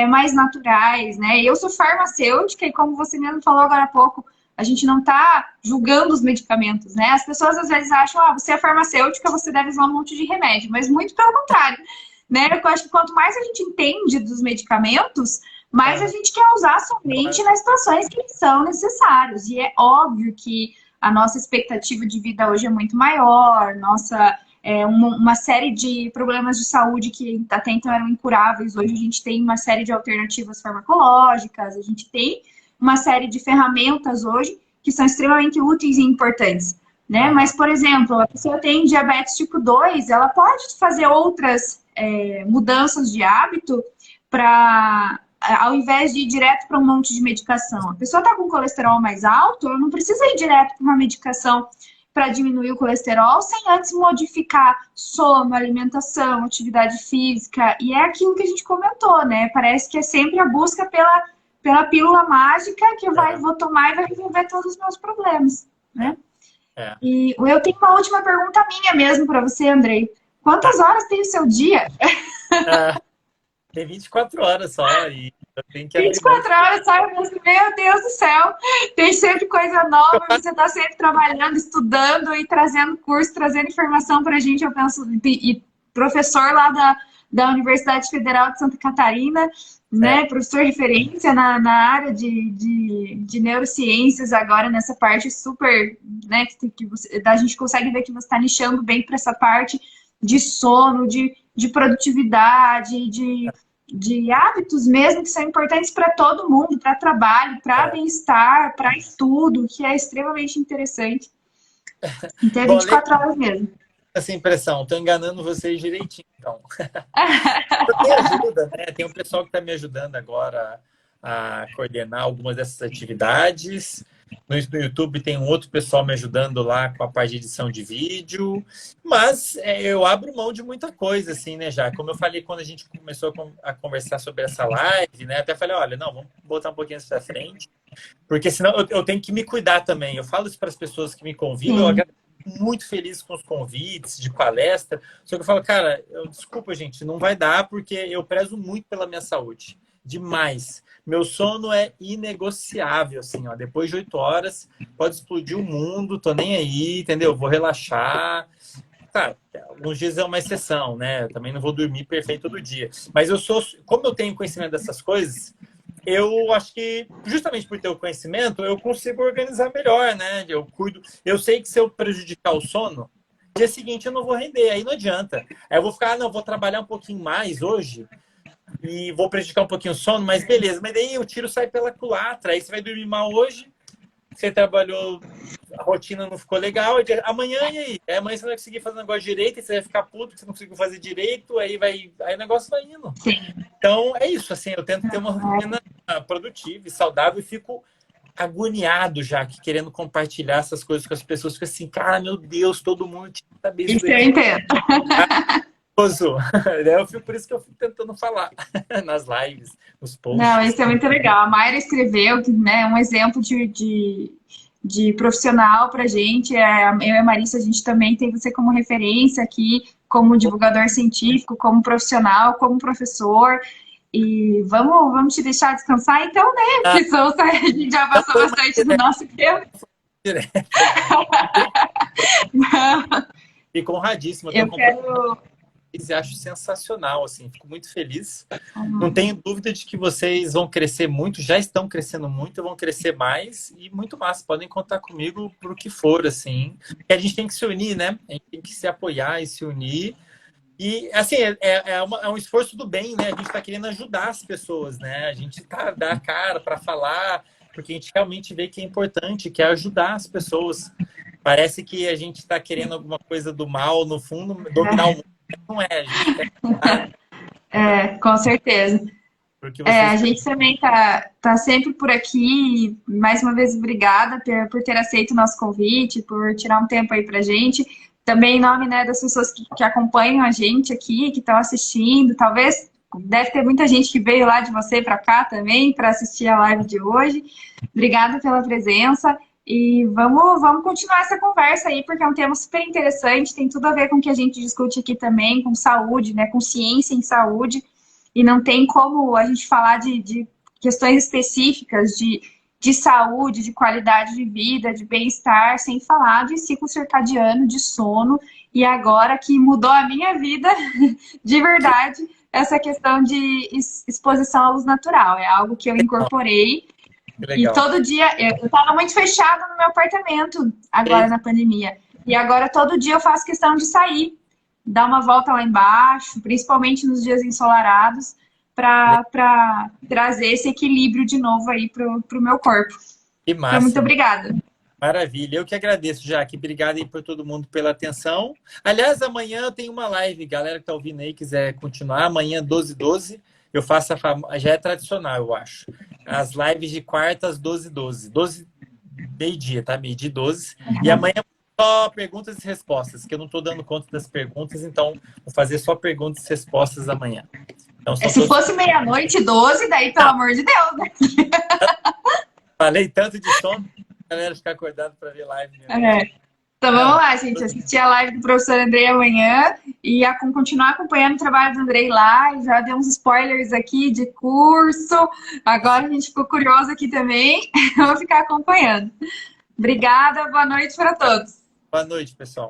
A: mais naturais, né? Eu sou farmacêutica e como você mesmo falou agora há pouco, a gente não está julgando os medicamentos, né? As pessoas às vezes acham, você é farmacêutica, você deve usar um monte de remédio, mas muito pelo contrário, né? Eu acho que quanto mais a gente entende dos medicamentos, mas a gente quer usar somente nas situações que são necessários. E é óbvio que a nossa expectativa de vida hoje é muito maior, uma série de problemas de saúde que até então eram incuráveis, hoje a gente tem uma série de alternativas farmacológicas, a gente tem uma série de ferramentas hoje que são extremamente úteis e importantes. Né? Mas, por exemplo, a pessoa tem diabetes tipo 2, ela pode fazer outras mudanças de hábito para ao invés de ir direto para um monte de medicação. A pessoa está com colesterol mais alto, ela não precisa ir direto para uma medicação para diminuir o colesterol, sem antes modificar sono, alimentação, atividade física. E é aquilo que a gente comentou, né? Parece que é sempre a busca pela pílula mágica que vou tomar e vai resolver todos os meus problemas, né? E eu tenho uma última pergunta minha mesmo para você, Andrei. Quantas horas tem o seu dia?
B: Tem 24 horas só e eu tenho que abrir
A: 24 horas só, eu penso, meu Deus do céu, tem sempre coisa nova, você está sempre trabalhando, estudando e trazendo curso, trazendo informação para a gente, eu penso, e professor lá da Universidade Federal de Santa Catarina, né, professor referência na área de neurociências agora, nessa parte super, né, a gente consegue ver que você está nichando bem para essa parte de sono, de produtividade, de hábitos mesmo que são importantes para todo mundo, para trabalho, para bem-estar, para estudo, que é extremamente interessante. Então é 24 horas mesmo.
B: essa impressão. Estou enganando vocês direitinho, então. Tem ajuda, né? Tem um pessoal que está me ajudando agora a coordenar algumas dessas atividades. No YouTube tem um outro pessoal me ajudando lá com a parte de edição de vídeo. Mas eu abro mão de muita coisa, assim, né, já. Como eu falei quando a gente começou a conversar sobre essa live, né? Até falei, olha, não, vamos botar um pouquinho isso pra frente. Porque senão eu tenho que me cuidar também. Eu falo isso para as pessoas que me convidam, eu agradeço, muito feliz com os convites de palestra. Só que eu falo, cara, desculpa, gente, não vai dar porque eu prezo muito pela minha saúde. Demais. Meu sono é inegociável, assim, ó. Depois de 8 horas, pode explodir o mundo, tô nem aí, entendeu? Vou relaxar. Tá, alguns dias é uma exceção, né? Eu também não vou dormir perfeito todo dia. Mas como eu tenho conhecimento dessas coisas, eu acho que, justamente por ter o conhecimento, eu consigo organizar melhor, né? Eu cuido. Eu sei que se eu prejudicar o sono, dia seguinte eu não vou render, aí não adianta. Aí eu vou ficar, não, vou trabalhar um pouquinho mais hoje e vou prejudicar um pouquinho o sono, mas beleza. Mas daí o tiro sai pela culatra, aí você vai dormir mal hoje, você trabalhou, a rotina não ficou legal, amanhã e aí? Amanhã você não vai conseguir fazer o negócio direito, e você vai ficar puto que você não conseguiu fazer direito, aí o negócio vai indo.
A: Sim.
B: Então, é isso, assim, eu tento ter uma rotina produtiva e saudável e fico agoniado já, que querendo compartilhar essas coisas com as pessoas, fico assim, cara, meu Deus, todo mundo tinha que saber
A: isso. Isso eu entendo.
B: Por isso que eu fico tentando falar nas lives, nos posts.
A: Não, isso é muito legal. A Mayra escreveu, né, um exemplo de profissional pra gente. Eu e a Marissa, a gente também tem você como referência aqui, como divulgador científico, como profissional, como professor. E vamos te deixar descansar então, né? Porque a gente já passou bastante do nosso tempo.
B: Fico honradíssimo.
A: Eu quero...
B: E acho sensacional, assim, fico muito feliz. Não tenho dúvida de que vocês vão crescer muito, já estão crescendo muito, vão crescer mais e muito mais. Podem contar comigo por o que for, assim. Porque a gente tem que se unir, né? A gente tem que se apoiar e se unir. E, assim, é um esforço do bem, né? A gente está querendo ajudar as pessoas, né? A gente dá a cara para falar, porque a gente realmente vê que é importante, que é ajudar as pessoas. Parece que a gente está querendo alguma coisa do mal, no fundo, dominar o mundo. Não é, a gente quer...
A: com certeza. A gente também tá sempre por aqui. Mais uma vez, obrigada por ter aceito o nosso convite, por tirar um tempo aí pra gente. Também em nome, né, das pessoas que acompanham a gente aqui, que estão assistindo. Talvez deve ter muita gente que veio lá de você para cá também para assistir a live de hoje. Obrigada pela presença. E vamos continuar essa conversa aí, porque é um tema super interessante, tem tudo a ver com o que a gente discute aqui também, com saúde, né, com ciência em saúde, e não tem como a gente falar de questões específicas de saúde, de qualidade de vida, de bem-estar, sem falar de ciclo circadiano, de sono, e agora que mudou a minha vida, de verdade, essa questão de exposição à luz natural, é algo que eu incorporei. E todo dia, eu estava muito fechada no meu apartamento agora na pandemia. E agora todo dia eu faço questão de sair, dar uma volta lá embaixo, principalmente nos dias ensolarados, para trazer esse equilíbrio de novo aí pro meu corpo.
B: Que massa.
A: Então, muito obrigada.
B: Maravilha, eu que agradeço, Jaque. Obrigado aí por todo mundo pela atenção. Aliás, amanhã eu tenho uma live, galera que tá ouvindo aí, quiser continuar, amanhã 12h12. Eu faço já é tradicional, eu acho. As lives de quartas, 12h12. 12 meio-dia, tá? Meio-dia 12. E amanhã só perguntas e respostas, que eu não tô dando conta das perguntas, então vou fazer só perguntas e respostas amanhã. Então,
A: se fosse meia-noite, 12, daí, pelo amor de Deus, né?
B: Falei tanto de sono, a galera ficar acordada para ver live.
A: Então vamos lá, gente. Assistir a live do professor Andrei amanhã e continuar acompanhando o trabalho do Andrei lá. Já dei uns spoilers aqui de curso. Agora a gente ficou curioso aqui também. Vamos ficar acompanhando. Obrigada, boa noite para todos.
B: Boa noite, pessoal.